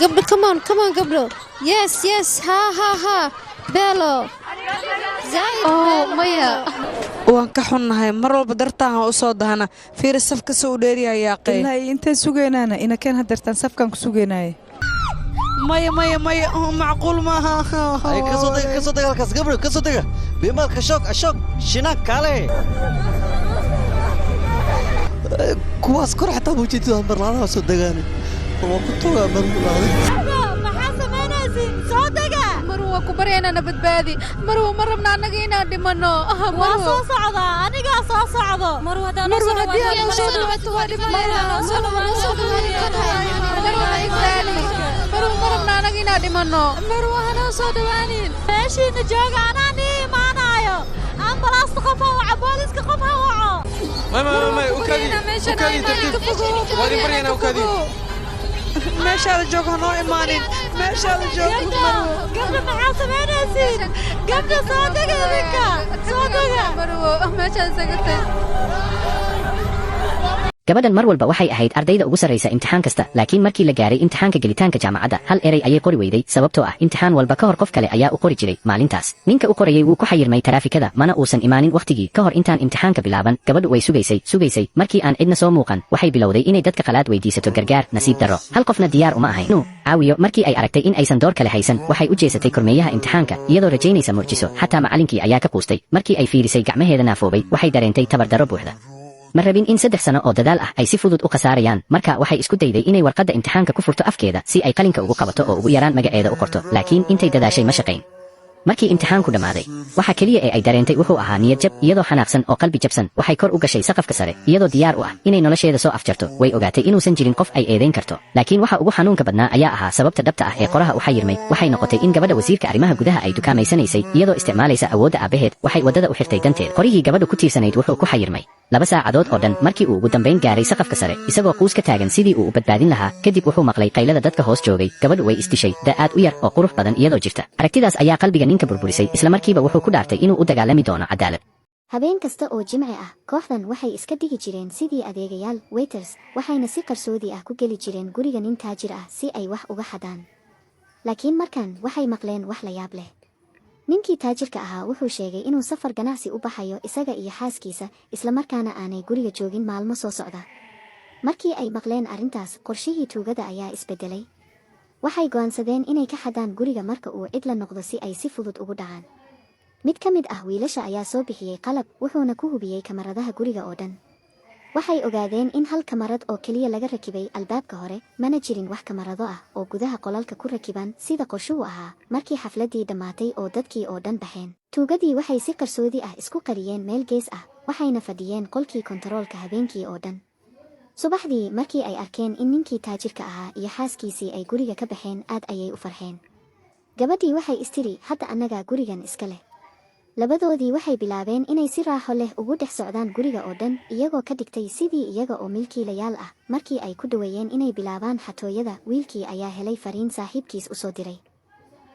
قبل كمان قبل. يس ها بيلو زايد ميا waan ka xunnahay mar walba dartaan u soo dahana fiir safka soo dheeriya yaaqay ilaa intee sugeenaana ina keen hadartaan safkan ku sugeenaay maya macquul maaha ay ka soo dega halkaas gabadh ka soo dega biimalka shoog shinaan kaale kuwaas kor xataa muujido marlaadaha soo degaan waa ku togaa marlaada maxaa samaynaysi soo dega marwa ku bareena badbaadi marwa ma rabna anaga inaan dhimano waa soo socda aniga soo socdo marwa hadii soo dhawaato waa dhimanayna marwa ma rabna anaga inaan dhimano marwa hana soo dhawaanin meeshiina jooga anaa nii imaanayo ambalaasta qof ha waco booliska qof ha waco ما وكادي وادي برينا وكادي meesha la joogo noo imaanin meesha la joogo gabdha maxaa samaynaysiin gabdha soo dega idinka soo dega marwo meeshaan sagatay gabadhan mar walba waxay ahayd ardayda ugu sarreysa imtixaan kasta laakiin markii la gaaray imtixaanka gelitaanka jaamacadda hal eray ayay qori weyday sababtoo ah imtixaan walba ka hor qof kale ayaa u qori jiray maalintaas ninka u qorayay wuu ku xayirmay taraafikada mana uusan imaanin wakhtigii ka hor intaan imtixaanka bilaaban gabadhu way sugaysay markii aan cidna soo muuqan waxay bilowday inay dadka qalaad weydiisato gargaar nasiib darro hal qofna diyaar uma ahayn inuu caawiyo markii ay aragtay in aysan door kale haysan waxay u jeesatay kormeeyaha imtixaanka iyadoo rajaynaysa mucjiso xataa macallinkii ayaa ka quustay markii ay fiirisay gacmaheeda naafoobay waxay dareentay tabardarro buuxda ma rabin in 3 sano oo dadaal ah ay si fudud u khasaarayaan marka waxay isku dayday inay warqadda imtixaanka ku furto afkeeda si ay qalinka ugu qabato oo ugu yaraan magaceeda u qorto laakiin intay dadaashay ma shaqayn markii imtixaanku dhamaaday waxa kaliya ee ay dareentay wuxuu ahaa niyad jab iyadoo xanaaqsan oo qalbi jabsan waxay kor u gashay saqafka sare iyadoo diyaar u ah inay nolosheeda soo afjarto way ogaatay inuusan jirin qof ay eedayn karto laakiin waxa ugu xanuunka badnaa ayaa ahaa sababta dhabta ah ee qoraha u xayirmay waxay noqotay in gabadha wasiirka arrimaha gudaha ay dukaameysanaysay iyadoo isticmaalaysa awoodda aabaheed waxay waddada u xirtay danteed qorihii gabadhu ku tiirsanayd wuxuu ku xayirmay 2 saacadood oo dhan markii uu ugu dambayn gaaray saqafka sare isagoo quus ka taagan sidii uu u badbaadin lahaa kadib wuxuu maqlay qaylada dadka hoos joogay gabadhu way isdishay da'aad u yar oo qurux badan iyadoo jirta aragtidaas ayaa qalbiga ninka burburisay isla markiiba wuxuu ku dhaartay inuu u dagaalami doono cadaalad habeen kasta oo jimci ah kooxdan waxay iska dhigi jireen sidii adeegayaal waiters waxayna si qarsoodi ah ku geli jireen guriga nin taajir ah si ay wax uga xadaan laakiin markan waxay maqleen wax la yaab leh ninkii taajirka ahaa wuxuu sheegay inuu safar ganacsi u baxayo isaga iyo xaaskiisa isla markaana aanay guriga joogin maalmo soo socda markii ay maqleen arrintaas qorshihii tuugada ayaa isbedelay waxay go'aansadeen inay ka xadaan guriga marka uu cid la noqdo si ay si fudud ugu dhacaan mid ka mid ah wiilasha ayaa soo bixiyey qalab wuxuuna ku hubiyey kamaradaha guriga oo dhan waxay ogaadeen in hal kamarad oo keliya laga rakibay albaabka hore mana jirin wax kamarado ah oo gudaha qolalka ku rakiban sida qorshuhu ahaa markii xafladdii dhammaatay oo dadkii oo dhan baxeen tuugadii waxay si qarsoodi ah isku qariyeen meel gees ah waxayna fadhiyeen qolkii kontaroolka habeenkii oo dhan subaxdii markii ay arkeen in ninkii taajirka ahaa iyo xaaskiisii ay guriga ka baxeen aad ayay u farxeen gabadhii waxay istiri hadda annagaa gurigan iska leh labadoodii waxay bilaabeen inay si raaxo leh ugu dhex socdaan guriga oo dhan iyagoo ka dhigtay sidii iyaga oo milkiilayaal ah markii ay ku dhaweeyeen inay bilaabaan xatooyada wiilkii ayaa helay fariin saaxiibkiis u soo diray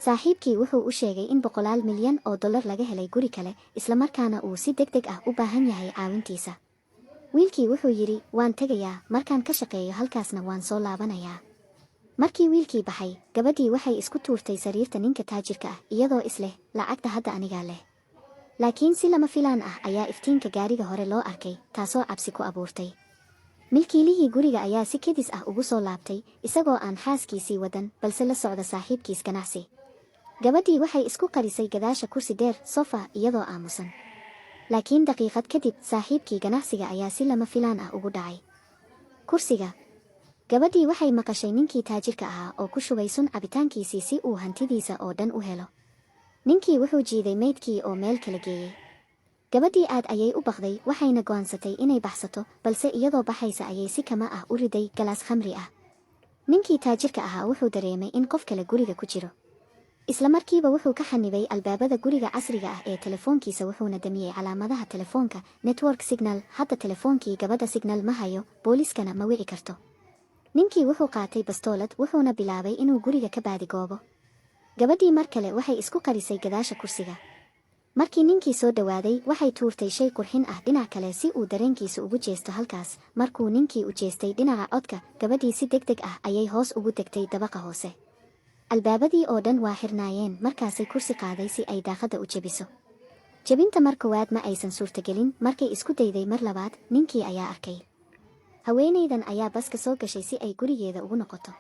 saaxiibkii wuxuu u sheegay in $100 milyan oo dollar laga helay guri kale islamarkaana uu si degdeg ah u baahan yahay caawintiisa wiilkii wuxuu yidhi waan tegayaa markaan ka shaqeeyo halkaasna waan soo laabanayaa markii wiilkii baxay gabadhii waxay isku tuurtay sariirta ninka taajirka ah iyadoo isleh lacagta hadda anigaa leh laakiin si lama filaan ah ayaa iftiinka gaariga hore loo arkay taasoo cabsi ku abuurtay milkiilihii guriga ayaa si kedis ah ugu soo laabtay isagoo aan xaaskiisii wadan balse la socda saaxiibkiis ganacsi gabadhii waxay isku qarisay gadaasha kursi dheer sofa iyadoo aamusan laakiin daqiiqad kadib saaxiibkii ganacsiga ayaa si lama filaan ah ugu dhacay kursiga gabadhii waxay maqashay ninkii taajirka ahaa oo ku shubay sun cabitaankiisii si uu hantidiisa oo dhan u helo ninkii wuxuu jiiday meydkii oo meel kala geeyey gabadhii aad ayay u baqday waxayna go'aansatay inay baxsato balse iyadoo baxaysa ayay si kama ah u riday galaas khamri ah ninkii taajirka ahaa wuxuu dareemay in qof kale guriga ku jiro isla markiiba wuxuu ka xanibay albaabada guriga casriga ah ee telefoonkiisa wuxuuna damiyey calaamadaha telefoonka network signal hadda telefoonkii gabadha signal ma hayo booliiskana ma wici karto ninkii wuxuu qaatay bastoolad wuxuuna bilaabay inuu guriga ka baadigoobo gabadhii mar kale waxay isku qarisay gadaasha kursiga markii ninkii soo dhawaaday waxay tuurtay shay qurxin ah dhinac kale si uu dareenkiisa ugu jeesto halkaas markuu ninkii u jeestay dhinaca codka gabadhii si degdeg ah ayay hoos ugu degtay dabaqa hoose albaabadii oo dhan waa xirnaayeen markaasay kursi qaaday si ay daaqada u jebiso jebinta mar koowaad ma aysan suurtagelin markay isku dayday mar labaad ninkii ayaa arkay haweenaydan ayaa baska soo gashay si ay gurigeeda ugu noqoto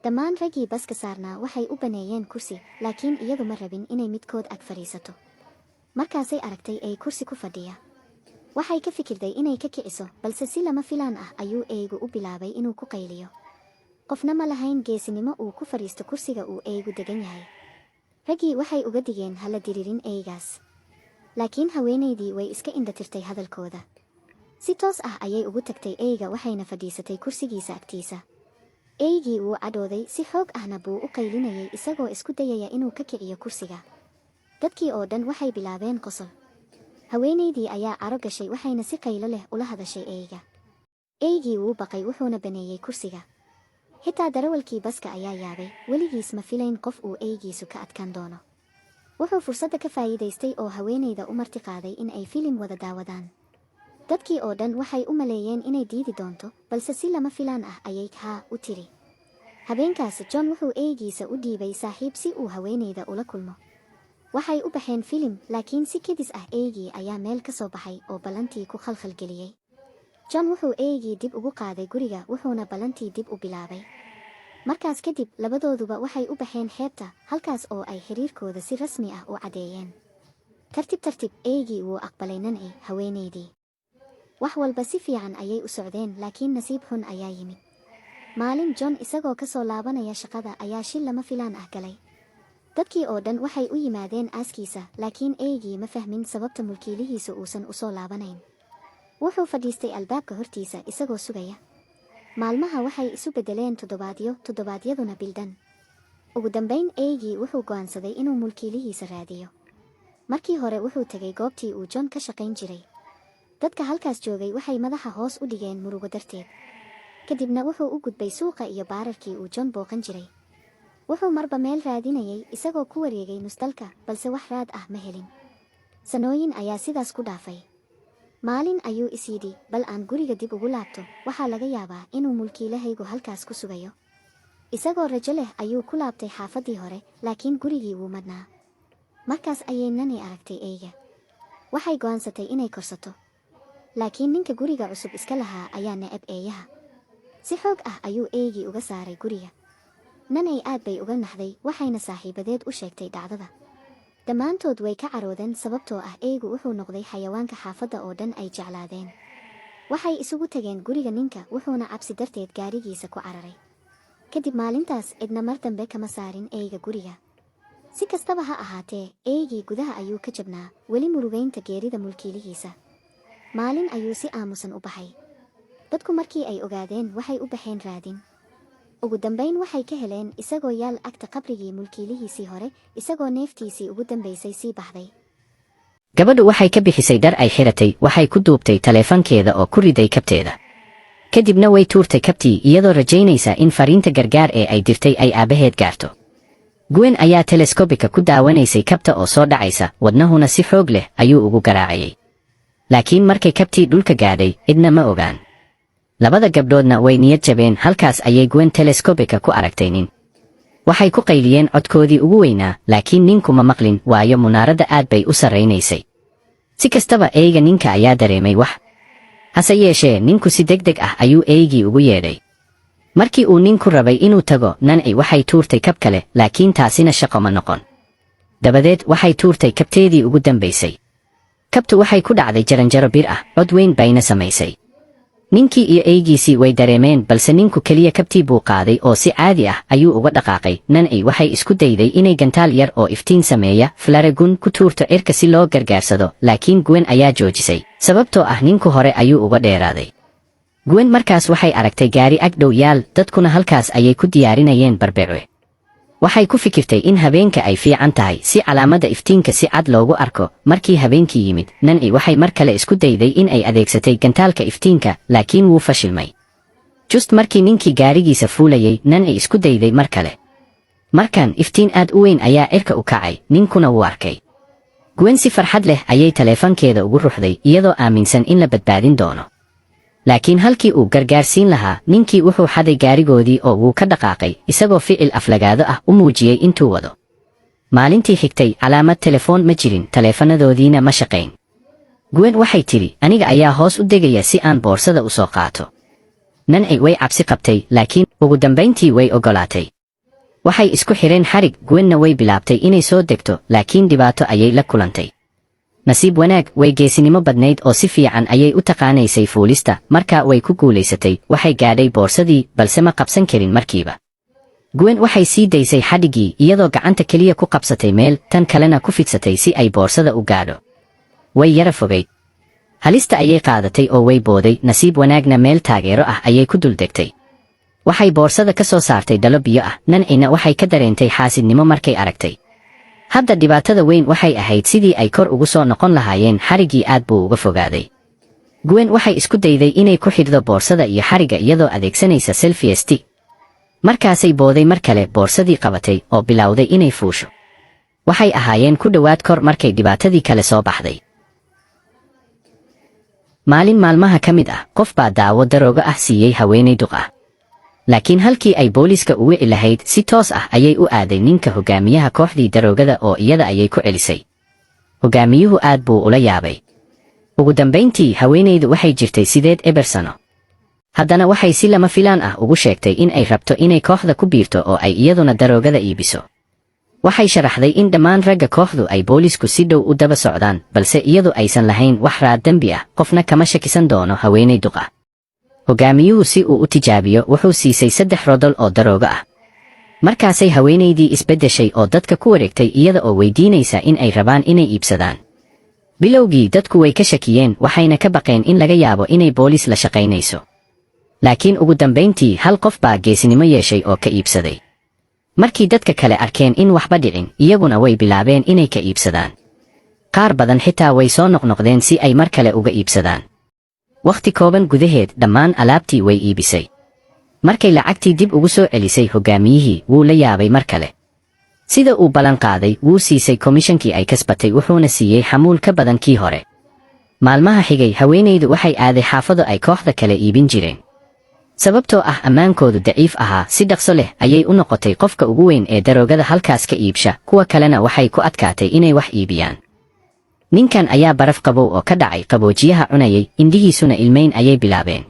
dhammaan raggii baska saarnaa waxay u baneeyeen kursi laakiin iyadu ma rabin inay midkood ag fadhiisato markaasay aragtay ay kursi ku fadhiya waxay ka fikirday inay ka kiciso balse si lama filaan ah ayuu eeygu u bilaabay inuu ku qayliyo qofna ma lahayn geesinimo uu ku fadhiisto kursiga uu eeygu degan yahay raggii waxay uga digeen hala diriirin eeygaas laakiin haweenaydii way iska indhatirtay hadalkooda si toos ah ayay ugu tagtay eeyga waxayna fadhiisatay kursigiisa agtiisa eeygii wuu cadhooday si xoog ahna buu u qaylinayay isagoo isku dayaya inuu ka kiciyo kursiga dadkii oo dhan waxay bilaabeen qosol haweenaydii ayaa caro gashay waxayna si qaylo leh ula hadashay eeyga eeygii wuu baqay wuxuuna baneeyey kursiga xitaa darawalkii baska ayaa yaabay weligiis ma filayn qof uu eeygiisu ka adkaan doono wuxuu fursadda ka faa'iidaystay oo haweenayda u marti qaaday in ay filim wada daawadaan dadkii oo dhan waxay u maleeyeen inay diidi doonto balse si lama filaan ah ayay haa u tiri habeenkaas John wuxuu eeygiisa u dhiibay saaxiib si uu haweenayda ula kulmo waxay u baxeen filim laakiin si kedis ah eeygii ayaa meel ka soo baxay oo ballantii ku khalkhalgeliyey John wuxuu eeygii dib ugu qaaday guriga wuxuuna ballantii dib u bilaabay markaas kadib labadooduba waxay u baxeen xeebta halkaas oo ay xiriirkooda si rasmi ah u cadeeyeen tartiib eeygii wuu aqbalay Nancy haweenaydii wax walba si fiican ayay u socdeen laakiin nasiib xun ayaa yimid maalin John isagoo ka soo laabanaya shaqada ayaa shil lama filaan ah galay dadkii oo dhan waxay u yimaadeen aaskiisa laakiin eeygii ma fahmin sababta mulkiilihiisa uusan u soo laabanayn wuxuu fadhiistay albaabka hortiisa isagoo sugaya maalmaha waxay isu beddeleen toddobaadyaduna bildhan ugu dambayn eeygii wuxuu go'aansaday inuu mulkiilihiisa raadiyo markii hore wuxuu tegay goobtii uu John ka shaqayn jiray dadka halkaas joogay waxay madaxa hoos u dhigeen murugo darteed kadibna wuxuu u gudbay suuqa iyo baararkii uu John booqan jiray wuxuu marba meel raadinayay isagoo ku wareegay nusdalka balse wax raad ah ma helin sanooyin ayaa sidaas ku dhaafay maalin ayuu is yidhi bal aan guriga dib ugu laabto waxaa laga yaabaa inuu mulkiilahaygu halkaas ku sugayo isagoo rajo leh ayuu ku laabtay xaafaddii hore laakiin gurigii wuu madhnaa markaas ayay Nancy aragtay eeyga waxay go'aansatay inay korsato laakiin ninka guriga cusub iska lahaa ayaa necab eeyaha si xoog ah ayuu eeygii uga saaray guriga Nancy aad bay uga naxday waxayna saaxiibadeed u sheegtay dhacdada dhammaantood way ka caroodeen sababtoo ah eeygu wuxuu noqday xayawaanka xaafadda oo dhan ay jeclaadeen waxay isugu tageen guriga ninka wuxuuna cabsi darteed gaarigiisa ku cararay kadib maalintaas cidna mar dambe kama saarin eeyga guriga si kastaba ha ahaatee eeygii gudaha ayuu ka jabnaa weli murugaynta geerida mulkiilihiisa maalin ayuu si aamusan u baxay dadku markii ay ogaadeen waxay u baxeen raadin ugu dambayn waxay ka heleen isagoo yaal agta qabrigii mulkiilihiisii hore isagoo neeftiisii ugu dambaysay sii baxday gabadhu waxay ka bixisay dhar ay xiratay waxay ku duubtay taleefankeeda oo ku riday kabteeda kadibna way tuurtay kabtii iyadoo rajaynaysa in fariinta gargaar ee ay dirtay ay aabaheed gaarto Gwen ayaa teleskobika ku daawanaysay kabta oo soo dhacaysa wadnahuna si xoog leh ayuu ugu garaacayay laakiin markay kabtii dhulka gaadhay cidna ma ogaan labada gabdhoodna way niyad jabeen halkaas ayay Gwen teleskobika ku aragtay nin waxay ku qayliyeen codkoodii ugu weynaa laakiin ninku ma maqlin waayo munaaradda aad bay u sarraynaysay si kastaba eeyga ninka ayaa dareemay wax hase yeeshee ninku si degdeg ah ayuu eeygii ugu yeedhay markii uu ninku rabay inuu tago Nancy waxay tuurtay kab kale laakiin taasina shaqo ma noqon dabadeed waxay tuurtay kabteedii ugu dambaysay kabtu waxay ku dhacday jaranjaro bir ah cod weyn bayna samaysay ninkii iyo eeygiisii way dareemeen balse ninku keliya kabtii buu qaaday oo si caadi ah ayuu uga dhaqaaqay Nancy waxay isku dayday inay gantaal yar oo iftiin sameeya flaragun ku tuurto cirka si loo gargaarsado laakiin Gwen ayaa joojisay sababtoo ah ninku hore ayuu uga dheeraaday Gwen markaas waxay aragtay gaari ag dhow yaal dadkuna halkaas ayay ku diyaarinayeen barbeece waxay ku fikirtay in habeenka ay fiican tahay si calaamadda iftiinka si cad loogu arko markii habeenkii yimid Nancy waxay mar kale isku dayday in ay adeegsatay gantaalka iftiinka laakiin wuu fashilmay just markii ninkii gaarigiisa fuulayay Nancy isku dayday mar kale markan iftiin aad u weyn ayaa cirka u kacay ninkuna wuu arkay Gwen si farxad leh ayay taleefankeeda ugu ruxday iyadoo aaminsan in la badbaadin doono. Laakiin halkii uu gargaarsiin lahaa, ninkii wuxuu xaday gaarigoodii oo wuu ka dhaqaaqay, isagoo ficil aflagaado ah u muujiyey intuu wado. Maalintii xigtay, calaamad telefoon ma jirin, taleefanadoodiina ma shaqayn. Gwen waxay tidhi, aniga ayaa hoos u degaya si aan boorsada u soo qaato. Nancy way cabsi qabtay, laakiin ugu dambayntii way ogolaatay. Waxay isku xireen xarig, Gwenna way bilaabtay inay soo degto, laakiin dhibaato ayay la kulantay. Nasiib wanaag, way geesinimo badnayd oo si fiican ayay u taqaanaysay fuulista, markaa way ku guulaysatay, waxay gaadhay boorsadii, balse ma qabsan karin markiiba. Gwen waxay sii daysay xadhigii iyadoo gacanta keliya ku qabsatay meel, tan kalena ku fidsatay si ay boorsada u gaadho. Way yara fogayd. Halista ayay qaadatay oo way booday, nasiib wanaagna meel taageero ah ayay ku dul degtay. Waxay boorsada ka soo saartay dhalo biyo ah, Nancyna waxay ka dareentay xaasidnimo markay aragtay. Hadda dhibaatada weyn waxay ahayd sidii ay kor ugu soo noqon lahaayeen, xariggii aad buu uga fogaaday. Gwen waxay isku dayday inay ku xidhdo boorsada iyo xarigga iyadoo adeegsanaysa selfie stick. Markaasay booday mar kale, boorsadii qabatay oo bilowday inay fuusho. Waxay ahaayeen ku dhowaad kor markay dhibaatadii kale soo baxday. Maalin maalmaha ka mid ah, qof baa daawo darooga ah siiyey haweenay duq ah. Laakiin halkii ay booliska u wici lahayd, si toos ah ayay u aaday ninka hogaamiyaha kooxdii daroogada oo iyada ayay ku celisay. Hogaamiyuhu aad buu ula yaabay. Ugu dambayntii, haweenaydu waxay jirtay 8 sano. Haddana waxay si lama filaan ah ugu sheegtay in ay rabto inay kooxda ku biirto oo ay iyaduna daroogada iibiso. Waxay sharaxday in dhammaan ragga kooxdu ay boolisku si dhow u daba socdaan, balse iyadu aysan lahayn wax raad dembi ah, qofna kama shakisan doono haweenay duq ah. Hogaamiyuhu si uu u tijaabiyo wuxuu siisay 3 rodol oo darooga ah. Markaasay haweenaydii isbeddeshay oo dadka ku wareegtay iyada oo weydiinaysa in ay rabaan inay iibsadaan. Bilowgii dadku way ka shakiyeen, waxayna ka baqeen in laga yaabo inay boolis la shaqaynayso. Laakiin ugu dambayntii hal qof baa geesinimo yeeshay oo ka iibsaday. Markii dadka kale arkeen in waxba dhicin, iyaguna way bilaabeen inay ka iibsadaan. Qaar badan xitaa way soo noqnoqdeen si ay mar kale uga iibsadaan. Waqti kooban gudaheed, dhammaan alaabtii way iibisay. Markay lacagtii dib ugu soo celisay, hogaamiyihii wuu la yaabay mar kale. Sida uu ballan qaaday, wuu siisay komishankii ay kasbatay, wuxuuna siiyey xamuul ka badan kii hore. Maalmaha xigay, haweenaydu waxay aaday xaafado ay kooxda kale iibin jireen. Sababtoo ah ammaankoodu daciif ahaa, si dhaqso leh ayay u noqotay qofka ugu weyn ee daroogada halkaas ka iibsha, kuwa kalena waxay ku adkaatay inay wax iibiyaan. Ninkan ayaa baraf qabow oo ka dhacay qaboojiyaha cunayay, indhihiisuna ilmayn ayay bilaabeen.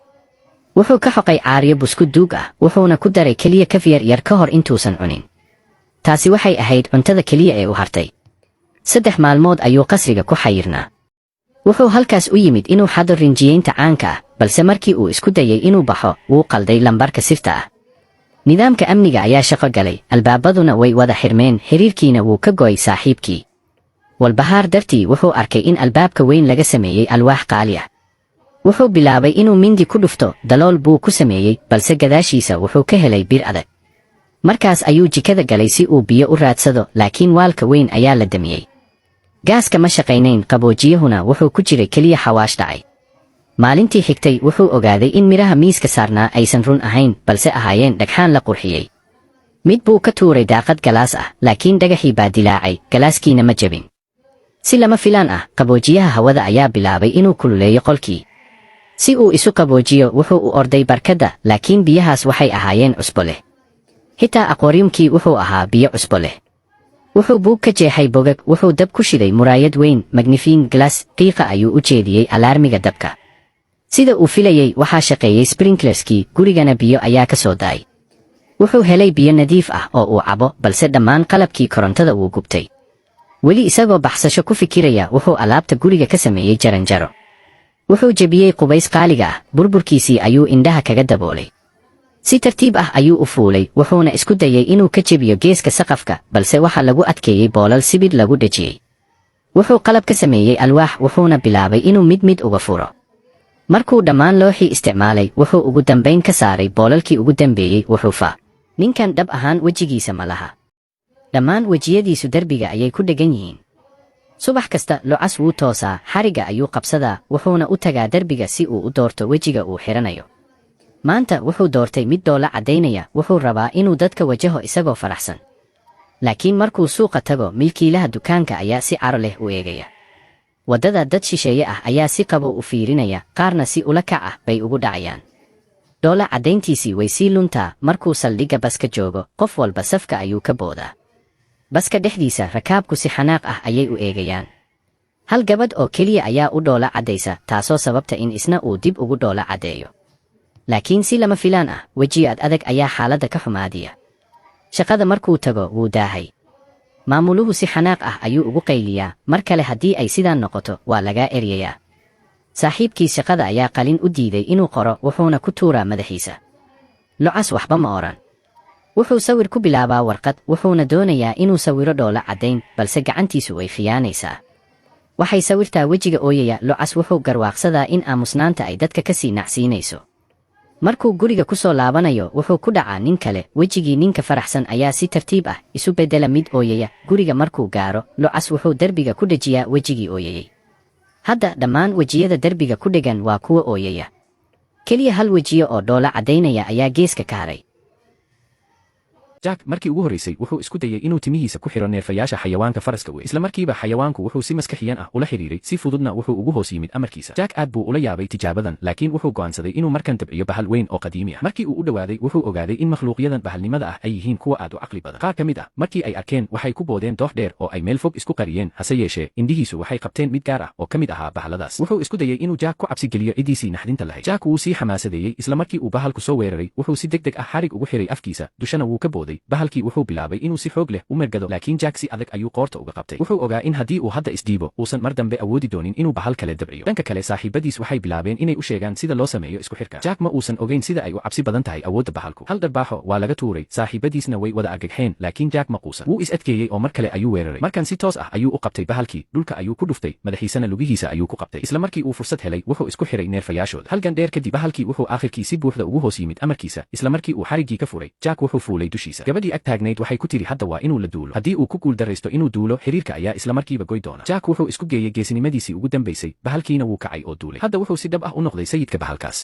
Wuxuu ka xoqay caaryo buskud duug ah, wuxuuna ku daray keliya kafyar yar ka hor intuusan cunin. Taasi waxay ahayd cuntada keliya ee u hartay. 3 maalmood ayuu qasriga ku xayirnaa. Wuxuu halkaas u yimid inuu xado rinjiyeynta caanka ah, balse markii uu isku dayay inuu baxo, wuu qalday lambarka sirta ah. Nidaamka amniga ayaa shaqo galay, albaabaduna way wada xirmeen, xiriirkiina wuu ka go'ay saaxiibkii. Walbahaar dartii wuxuu arkay in albaabka weyn laga sameeyey alwaax qaali ah. Wuxuu bilaabay inuu mindi ku dhufto, dalool buu ku sameeyey, balse gadaashiisa wuxuu ka helay bir adag. Markaas ayuu jikada galay si uu biyo u raadsado, laakiin waalka weyn ayaa la damiyey. Gaaska ma shaqaynayn, qaboojiyahuna wuxuu ku jiray keliya xawaash dhacay. Maalintii xigtay wuxuu ogaaday in miraha miiska saarnaa aysan run ahayn, balse ahaayeen dhagxaan la qurxiyey. Mid buu ka tuuray daaqad galaas ah, laakiin dhagaxii baa dilaacay, galaaskiina ma jabin. Si lama filaan ah, qaboojiyaha hawada ayaa bilaabay inuu kululeeyo qolkii. Si uu isu qaboojiyo, wuxuu u orday barkadda, laakiin biyahaas waxay ahaayeen cusbo leh. Xitaa aquariumkii wuxuu ahaa biyo cusbo leh. Wuxuu buug ka jeexay bogag, wuxuu dab ku shiday muraayad weyn, magnifying glass, qiiqa ayuu u jeediyey alaarmiga dabka. Sida uu filayey, waxaa shaqeeyey sprinklerskii, gurigana biyo ayaa ka soo daay. Wuxuu helay biyo nadiif ah oo uu cabo, balse dhammaan qalabkii korontada wuu gubtay. Weli isagoo baxsasho ku fikiraya, wuxuu alaabta guriga ka sameeyey jaranjaro. Wuxuu jebiyey qubays qaaliga ah, burburkiisii ayuu indhaha kaga daboolay. Si tartiib ah ayuu u fuulay, wuxuuna isku dayay inuu ka jebiyo geeska saqafka, balse waxa lagu adkeeyey boolal sibidh lagu dhejiyey. Wuxuu qalab ka sameeyey alwaax, wuxuuna bilaabay inuu mid mid uga furo. Markuu dhammaan looxii isticmaalay, wuxuu ugu dambayn ka saaray boolalkii ugu dambeeyey, wuxuu faa. Ninkan dhab ahaan wejigiisa ma laha. Dhammaan wejiyadiisu derbiga ayay ku dhegan yihiin. Subax kasta Lucas wuu toosaa, xarigga ayuu qabsadaa, wuxuuna u tagaa derbiga si uu u doorto wejiga uu xiranayo. Maanta wuxuu doortay mid doola caddaynaya, wuxuu rabaa inuu dadka wajaho isagoo faraxsan. laakiin markuu suuqa tago milkiilaha dukaanka ayaa si caro leh u eegaya waddada dad shisheeye ah ayaa si qabo u fiirinaya qaarna si ula kac ah bay ugu dhacayaan dhoola caddayntiisii way sii luntaa markuu saldhigga baska joogo qof walba safka ayuu ka boodaa baska dhexdiisa rakaabku si xanaaq ah ayay u eegayaan hal gabadh oo keliya ayaa u dhoola caddaysa taasoo sababta in isna uu dib ugu dhoola caddeeyo laakiin si lama filaan ah weji ad adag ayaa xaaladda ka xumaadiya shaqada markuu tago wuu daahay maamuluhu si xanaaq ah ayuu ugu qayliyaa mar kale haddii ay sidaan noqoto waa lagaa eryayaa saaxiibkiis shaqada ayaa qalin u diiday inuu qoro wuxuuna ku tuuraa madaxiisa locas waxba ma odhan wuxuu sawir ku bilaabaa warqad wuxuuna doonayaa inuu sawiro dhoola caddayn balse gacantiisu way khiyaanaysaa waxay sawirtaa wejiga ooyaya locas wuxuu garwaaqsadaa in aamusnaanta ay dadka ka sii nacsiinayso markuu guriga ku soo laabanayo wuxuu ku dhacaa nin kale wejigii ninka faraxsan ayaa si tartiib ah isu beddela mid ooyaya guriga markuu gaaro locas wuxuu derbiga ku dhejiyaa wejigii ooyayey hadda dhammaan wejiyada derbiga ku dhegan waa kuwa ooyaya keliya hal wejiyo oo dhoola caddaynaya ayaa geeska ka haray jack markii ugu horreysay wuxuu isku dayay inuu timihiisa ku xiro neerfayaasha xayawaanka faraska weyn isla markiiba xayawaanku wuxuu si maskaxiyan ah ula xiriiray si fududna wuxuu ugu hoos yimid amarkiisa jack aad buu ula yaabay tijaabadan laakiin wuxuu go'aansaday inuu markan dabciyo bahal weyn oo qadiimi ah markii uu u dhowaaday wuxuu ogaaday in makhluuqyadan bahalnimada ah ay yihiin kuwa aad u caqli badan qaar ka mid ah markii ay arkeen waxay ku boodeen doox dheer oo ay meel fog isku qariyeen hase yeeshee indhihiisu waxay qabteen mid gaar ah oo ka mid ahaa bahaladaas wuxuu isku dayay inuu jack ku cabsi geliyo cidiisii naxdinta lahayd jack wuu sii xamaasadeeyey isla markii uu bahalku soo weeraray wuxuu si degdeg ah xarig ugu xiray afkiisa dushana wuu ka booday bahalkii wuxuu bilaabay inuu si xoog leh u mergado laakiin jack si adag ayuu qoorta uga qabtay wuxuu ogaa in haddii uu hadda isdhiibo uusan mar dambe awoodi doonin inuu bahal kale dabciyo dhanka kale saaxiibadiis waxay bilaabeen inay u sheegaan sida loo sameeyo isku xirka jack ma uusan ogeyn sida ay u cabsi badan tahay awoodda bahalku hal dharbaaxo waa laga tuuray saaxiibadiisna way wada argagxeen laakiin jack ma quusan wuu is adkeeyey oo mar kale ayuu weeraray markan si toos ah ayuu u qabtay bahalkii dhulka ayuu ku dhuftay madaxiisana lugihiisa ayuu ku qabtay isla markii uu fursad helay wuxuu isku xiray neerfayaashooda halgan dheer kadib bahalkii wuxuu aakhirkii si buuxda ugu hoos yimid amarkiisa isla markii uu xariggii ka furay jack wuxuu fuulay dushiisa gabadhii ag taagnayd waxay ku tiri hadda waa inuu la duulo haddii uu ku guuldaraysto inuu duulo xiriirka ayaa isla markiiba goy doona jack wuxuu isku geeyey geesinimadiisii ugu dambaysay bahalkiina wuu kacay oo duulay hadda wuxuu si dhab ah u noqday sayidka bahalkaas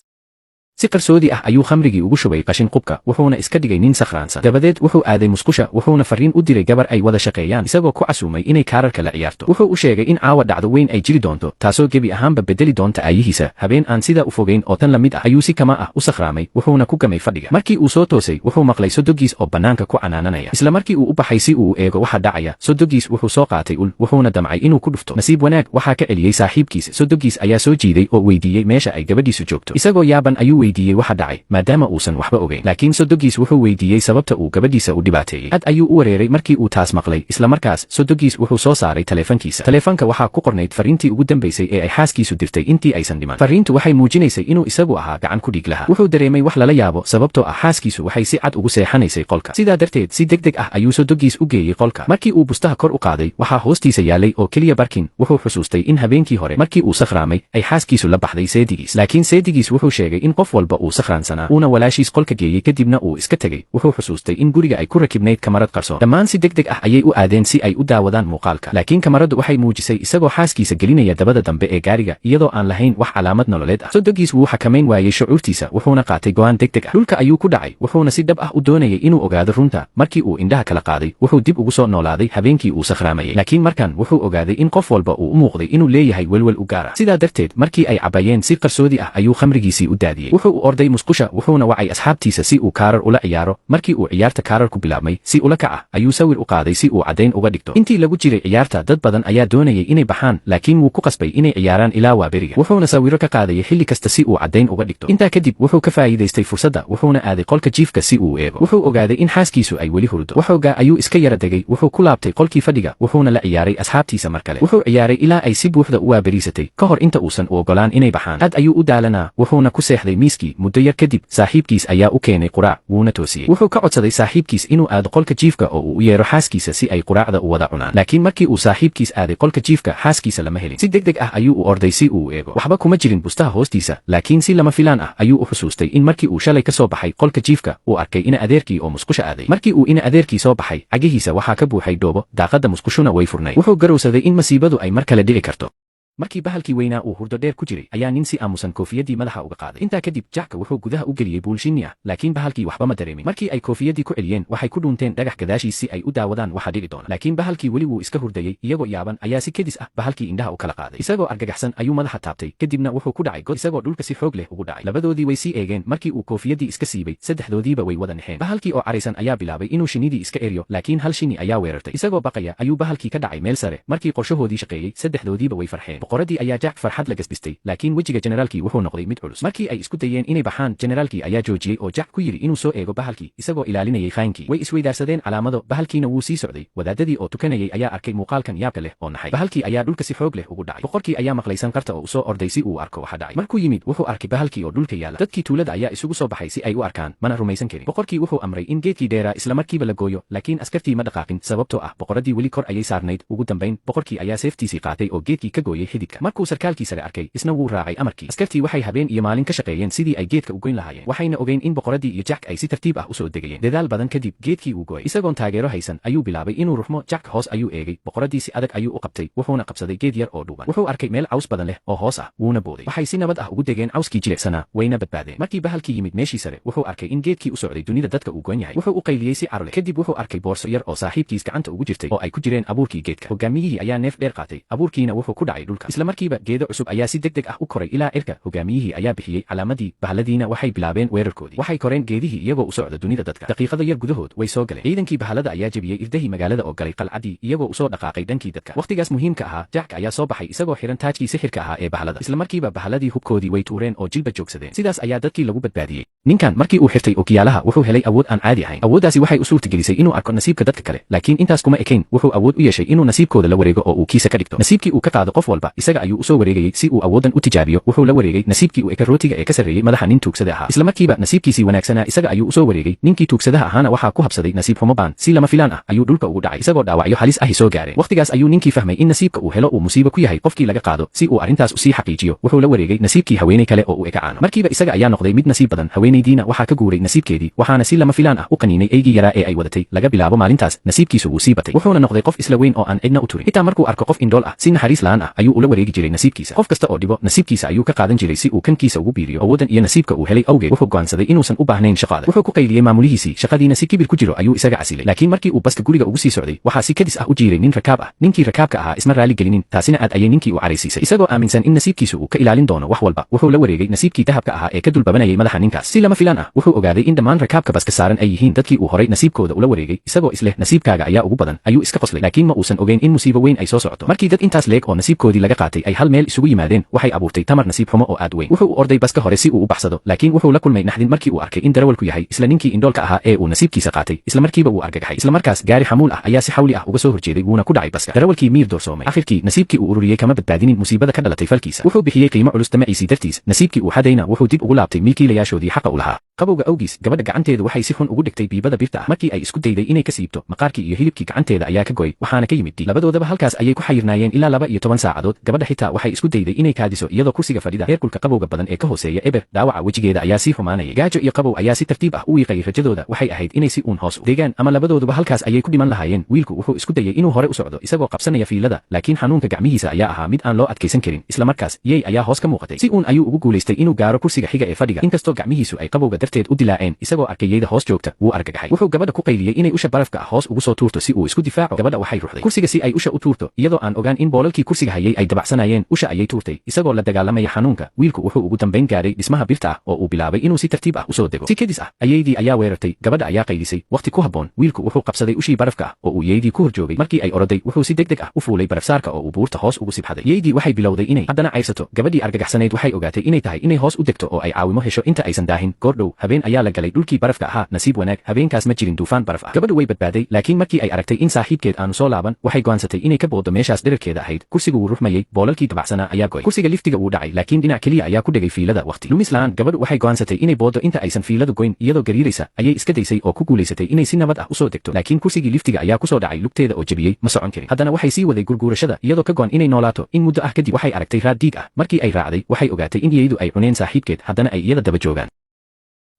si qarsoodi ah ayuu khamrigii ugu shubay qashin qubka wuxuuna iska dhigay nin sakhraansan dabadeed wuxuu aaday musqusha wuxuuna fariin u diray gabar ay wada shaqeeyaan isagoo ku casuumay inay kaararka la ciyaarto wuxuu u sheegay in caawa dhacdo weyn ay jiri doonto taasoo gebi ahaanba bedeli doonta aayihiisa habeen aan sidaa u fogeyn oo tan la mid ah ayuu si kama ah u sakhraamay wuxuuna ku gamay fadhiga markii uu soo toosay wuxuu maqlay sodogiis oo bannaanka ku canaananaya isla markii uu u baxay si uu u eego waxa dhacaya sodogiis wuxuu soo qaatay ul wuxuuna damcay inuu ku dhufto nasiib wanaag waxaa ka celiyey saaxiibkiis sodogiis ayaa soo jiiday oo weydiiyey meesha ay gabadhiisu joogto isagoo yaaban ayuu weydiiyey waxa dhacay maadaama uusan waxba ogeyn laakiin sodogiis wuxuu weydiiyey sababta uu gabadhiisa u dhibaateeyey aad ayuu u wareeray markii uu taas maqlay isla markaas sodogiis wuxuu soo saaray taleefankiisa taleefanka waxaa ku qornayd fariintii ugu dambaysay ee ay xaaskiisu dirtay intii aysan dhiman fariintu waxay muujinaysay inuu isagu ahaa gacan ku dhiig laha wuxuu dareemay wax lala yaabo sababtoo ah xaaskiisu waxay si cad ugu seexanaysay qolka sidaa darteed si degdeg ah ayuu sodogiis u geeyey qolka markii uu bustaha kor u qaaday waxaa hoostiisa yaalay oo keliya barkin wuxuu xusuustay in habeenkii hore markii uu sakhraamay ay xaaskiisu la baxday seedigiis laakiin seedigiis wuxuu sheegay in qof walba uu sakhraansanaa uuna walaashiis qolka geeyey kadibna uu iska tegey wuxuu xusuustay in guriga ay ku rakibnayd kamarad qarsoon dhammaan si degdeg ah ayay u aadeen si ay u daawadaan muuqaalka laakiin kamaraddu waxay muujisay isagoo xaaskiisa gelinaya dabada dambe ee gaariga iyadoo aan lahayn wax calaamad nololeed ah sodogiis wuu xakamayn waayey shucuurtiisa wuxuuna qaatay go'aan degdeg ah dhulka ayuu ku dhacay wuxuuna si dhab ah u doonayay inuu ogaado runta markii uu indhaha kala qaaday wuxuu dib ugu soo noolaaday habeenkii uu sakhraamayay laakiin markan wuxuu ogaaday in qof walba uu u muuqday inuu leeyahay welwel u gaar ah sidaa darteed markii ay cabayeen si qarsoodi ah ayuu khamrigiisii u daadiyey wuxuu u orday musqusha wuxuuna wacay asxaabtiisa si uu kaarar ula ciyaaro markii uu ciyaarta kaararku bilaabmay si ula kac ah ayuu sawir u qaaday si uu caddayn uga dhigto intii lagu jiray ciyaarta dad badan ayaa doonayay inay baxaan laakiin wuu ku qasbay inay ciyaaraan ilaa waaberiga wuxuuna sawiro ka qaadayay xilli kasta si uu caddayn uga dhigto intaa kadib wuxuu ka faa'iidaystay fursadda wuxuuna aaday qolka jiifka si uu eego wuxuu ogaaday in xaaskiisu ay weli hurdo waxoogaa ayuu iska yara degay wuxuu ku laabtay qolkii fadhiga wuxuuna la ciyaaray asxaabtiisa mar kale wuxuu ciyaaray ilaa ay si buuxda u waaberiisatay ka hor inta uusan u ogolaan inay baxaan aad ayuu u daalanaa wuxuuna ku seexday miiskii muddo yar kadib saaxiibkiis ayaa u keenay quraac wuuna toosiyey wuxuu ka codsaday saaxiibkiis inuu aado qolka jiifka oo uu u yeero xaaskiisa si ay quraacda u wada cunaan laakiin markii uu saaxiibkiis aaday qolka jiifka xaaskiisa lama helin si degdeg ah ayuu u orday si uu u eego waxba kuma jirin bustaha hoostiisa laakiin si lama filaan ah ayuu u xusuustay in markii uu shalay ka soo baxay qolka jiifka uu arkay ina adeerkii oo musqusha aaday markii uu ina adeerkii soo baxay cagihiisa waxaa ka buuxay dhoobo daaqadda musqushuna way furnay wuxuu garowsaday in masiibadu ay mar kale dhici karto markii bahalkii weynaa uu hurdo dheer ku jiray ayaa nin si aamusan koofiyadii madaxa uga qaaday intaa kadib jackka wuxuu gudaha u geliyey buulshinni ah laakiin bahalkii waxba ma dareemin markii ay koofiyadii ku celiyeen waxay ku dhuunteen dhagax gadaashiis si ay u daawadaan waxa dhici doona laakiin bahalkii weli wuu iska hurdayey iyagoo yaaban ayaa si kedis ah bahalkii indhaha u kala qaaday isagoo argagaxsan ayuu madaxa taabtay kadibna wuxuu ku dhacay god isagoo dhulka si xoog leh ugu dhacay labadoodii way sii eegeen markii uu koofiyadii iska siibay saddexdoodiiba way wada nexeen bahalkii oo caraysan ayaa bilaabay inuu shinnidii iska eriyo laakiin hal shinni ayaa weerartay isagoo baqaya ayuu bahalkii ka dhacay meel sare markii qorshahoodii shaqeeyey saddexdoodiiba way farxeen boqoradii ayaa jack farxad la gasbistay laakiin wejiga generaalkii wuxuu noqday mid culus markii ay isku dayeen inay baxaan generaalkii ayaa joojiyey oo jack ku yidhi inuu soo eego bahalkii isagoo ilaalinayay khaankii way isweydaarsadeen calaamado bahalkiina wuu sii socday wadaadadii oo tukanayay ayaa arkay muuqaalkan yaabka leh oo naxay bahalkii ayaa dhulka si xoog leh ugu dhacay boqorkii ayaa maqlay sanqarta oo u soo orday si uu arko waxa dhacay markuu yimid wuxuu arkay bahalkii oo dhulka yaala dadkii tuulada ayaa isugu soo baxay si ay u arkaan mana rumaysan karin boqorkii wuxuu amray in geedkii dheeraa isla markiiba la gooyo laakiin askartii ma dhaqaaqin sababtoo ah boqoradii weli kor ayay saarnayd ugu dambayn boqorkii ayaa seeftiisii qaatay oo geedkii ka gooyey xididka markuu sarkaalkii sare arkay isna wuu raacay amarkii askartii waxay habeen iyo maalin ka shaqeeyeen sidii ay geedka u goyn lahaayeen waxayna ogeyn in boqoradii iyo jack ay si tartiib ah usoo degayeen dadaal badan kadib geedkii wuu gooyay isagoon taageero haysan ayuu bilaabay inuu ruxmo jack hoos ayuu eegay boqoradii si adag ayuu u qabtay wuxuuna qabsaday geed yar oo dhuuban wuxuu arkay meel caws badan leh oo hoos ah wuuna booday waxay si nabad ah ugu degeen cawskii jilicsanaa wayna badbaadeen markii bahalkii yimid meeshii sare wuxuu arkay in geedkii u socday dunida dadka uu goon yahay wuxuu u qayliyey si caro leh kadib wuxuu arkay boorso yar oo saaxiibkiis gacanta ugu jirtay oo ay ku jireen abuurkii geedka hogaamiyihii ayaa neef dheer qaatay abuurkiina wuxuu ku dhacay dhulka isla markiiba geedo cusub ayaa si degdeg ah u koray ilaa cirka hogaamiyihii ayaa bixiyey calaamadii bahaladiina waxay bilaabeen weerarkoodii waxay koreen geedihii iyagoo u socda dunida dadka daqiiqado yar gudahood way soo galeen ciidankii bahalada ayaa jebiyey irdahii magaalada oo galay qalcadii iyagoo usoo dhaqaaqay dhankii dadka wakhtigaas muhiimka ahaa jack ayaa soo baxay isagoo xiran taajkii sixirka ahaa ee bahalada isla markiiba bahaladii hubkoodii way tuureen oo jilba joogsadeen sidaas ayaa dadkii lagu badbaadiyey ninkan markii uu xirtay okiyaalaha wuxuu helay awood aan caadi ahayn awooddaasi waxay u suurtagelisay inuu arko nasiibka dadka kale laakiin intaas kuma ekayn wuxuu awood u yeeshay inuu nasiibkooda la wareego oo uu kiisa ka dhigto nasiibkii uu ka qaado qof walba isaga ayuu usoo wareegayey si uu awoodan u tijaabiyo wuxuu la wareegay nasiibkii uu eka rootiga ee ka sarreeyey madaxa nin tuugsada ahaa isla markiiba nasiibkiisii wanaagsanaa isaga ayuu usoo wareegay ninkii tuugsadaha ahaana waxaa ku habsaday nasiib xumo baan si lama filaan ah ayuu dhulka ugu dhacay isagoo dhaawacyo halis ahi soo gaareen wakhtigaas ayuu ninkii fahmay in nasiibka uu helo uu musiibo ku yahay qofkii laga qaado si uu arrintaas usii xaqiijiyo wuxuu la wareegay nasiibkii haweeney kale oo uu eka caano markiiba isaga ayaa noqday mid nasiib badan haweenaydiina waxaa ka guuray nasiibkeedii waxaana si lama filaan ah u qaniinay eygii yaraa ee ay wadatay laga bilaabo maalintaas nasiibkiisu wuu sii batay wuxuuna noqday qof isla weyn oo aan cidna u turin xitaa markuu arko qof indhool ah si naxariis la'aan ah ayuu ula wareegi jiray nasiibkiisa qof kasta oo dhibo nasiibkiisa ayuu ka qaadan jiray si uu kankiisa ugu biiriyo awoodan iyo nasiibka uu helay awgeed wuxuu go'aansaday inuusan u baahnayn shaqo adag wuxuu ku qayliyey maamulihiisii shaqadiina si kibir ku jiro ayuu isaga casilay laakiin markii uu baska guriga ugu sii socday waxaa si kadis ah u jiiray nin rakaab ah ninkii rakaabka ahaa isma raali gelinin taasina aad ayay ninkii u caraysiisay isagoo aaminsan in nasiibkiisu uu ka ilaalin doono wax walba wuxuu la wareegay nasiibkii dahabka ahaa ee ka dulbabanayay madaxa ninkaas si lama filaan ah wuxuu ogaaday in dhammaan rakaabka baska saaran ay yihiin dadkii uu horay nasiibkooda ula wareegay isagoo isleh nasiibkaaga ayaa ugu badan ayuu iska qoslay laakiin ma uusan ogeyn in musiibo weyn ay soo socoto markii dad intaas leeg oo nasiibkoodii laga qaatay ay hal meel isugu yimaadeen waxay abuurtay tamar nasiib xumo oo aad weyn wuxuu u orday baska hore si uu u baxsado laakiin wuxuu la kulmay naxdin markii uu arkay in darawalku yahay isla ninkii indhoolka ahaa ee uu nasiibkiisa qaatay isla markiiba wuu argagaxay isla markaas gaari xamuul ah ayaa si xawli ah uga soo horjeeday wuuna ku dhacay baska darawalkii miir doorsoomay akhirkii nasiibkii uu ururiyey kama badbaadinin musiibada ka dhalatay falkiisa wuxuu bixiyey qiimo culus damaciisii dartiis nasiibkii uu xadayna wuxuu dib ugu laabtay milkiilayaashoodii xaqa u lahaa qabowga awgiis gabadha gacanteedu waxay si xun ugu dhigtay biibada birta ah markii ay isku dayday inay ka siibto maqaarkii iyo hilibkii gacanteeda ayaa ka goy waxaana ka yimid dhiig labadoodaba halkaas ayay ku xayirnaayeen ilaa 12 saacadood gabadha xitaa waxay isku dayday inay kaadiso iyadoo kursiga fadhida heerkulka qabowga badan ee ka hooseeya eber dhaawaca wejigeeda ayaa sii xumaanayay gaajo iyo qabow ayaa si tartiib ah u wiiqay rajadooda waxay ahayd inay si uun hoos u deegaan ama labadooduba halkaas ayay ku dhiman lahaayeen wiilku wuxuu isku dayay inuu hore u socdo isagoo qabsanaya fiilada laakiin xanuunka gacmihiisa ayaa ahaa mid aan loo adkaysan karin isla markaas yey ayaa hoos ka muuqatay si uun ayuu ugu guulaystay inuu gaaro kursiga xiga ee fadhiga inkastoo gacmihiisu ay qabowga darteed u dilaaceen isagoo arkay yeyda hoos joogta wuu argagaxay wuxuu gabadha ku qayliyey inay usha barafka ah hoos ugu soo tuurto si uu isku difaaco gabadha waxay ruxday kursiga si ay usha u tuurto iyadoo aan ogaan in boolalkii kursiga hayay ay dabacsanayeen usha ayay tuurtay isagoo la dagaalamaya xanuunka wiilku wuxuu ugu dambayn gaaray dhismaha birta ah oo uu bilaabay inuu si tartiib ah usoo dego si kedis ah ayeydii ayaa weerartay gabadha ayaa qaylisay waqti ku habboon wiilku wuxuu qabsaday ushii barafka ah oo uu yeydii ku horjoogay markii ay oroday wuxuu si degdeg ah u fuulay barafsaarka oo uu buurta hoos ugu sibxaday yeydii waxay bilowday inay haddana cayrsato gabadhii argagaxsanayd waxay ogaatay inay tahay inay hoos u degto oo ay caawimo hesho inta aysan daahin goordhow habeen ayaa la galay dhulkii barafka ahaa nasiib wanaag habeenkaas ma jirin duufaan baraf ah gabadhu way badbaaday laakiin markii ay aragtay in saaxiibkeed aanu soo laaban waxay go'aansatay inay ka boodo meeshaas dhererkeeda ahayd kursigu wuu ruxmayey boolalkii dabacsanaa ayaa goy kursiga liftiga wuu dhacay laakiin dhinac keliya ayaa ku dhegay fiilada waqti lumis la'aan gabadhu waxay go'aansatay inay boodo inta aysan fiiladu goyn iyadoo gariiraysa ayay iska daysay oo ku guulaysatay inay si nabad ah usoo degto laakiin kursigii liftiga ayaa kusoo dhacay lugteeda oo jebiyey ma socon karin haddana waxay sii waday gurguurashada iyadoo ka go'an inay noolaato in muddo ah kadib waxay aragtay raad diig ah markii ay raacday waxay ogaatay in iyadu ay cuneen saaxiibkeed haddana ay iyada daba joogaan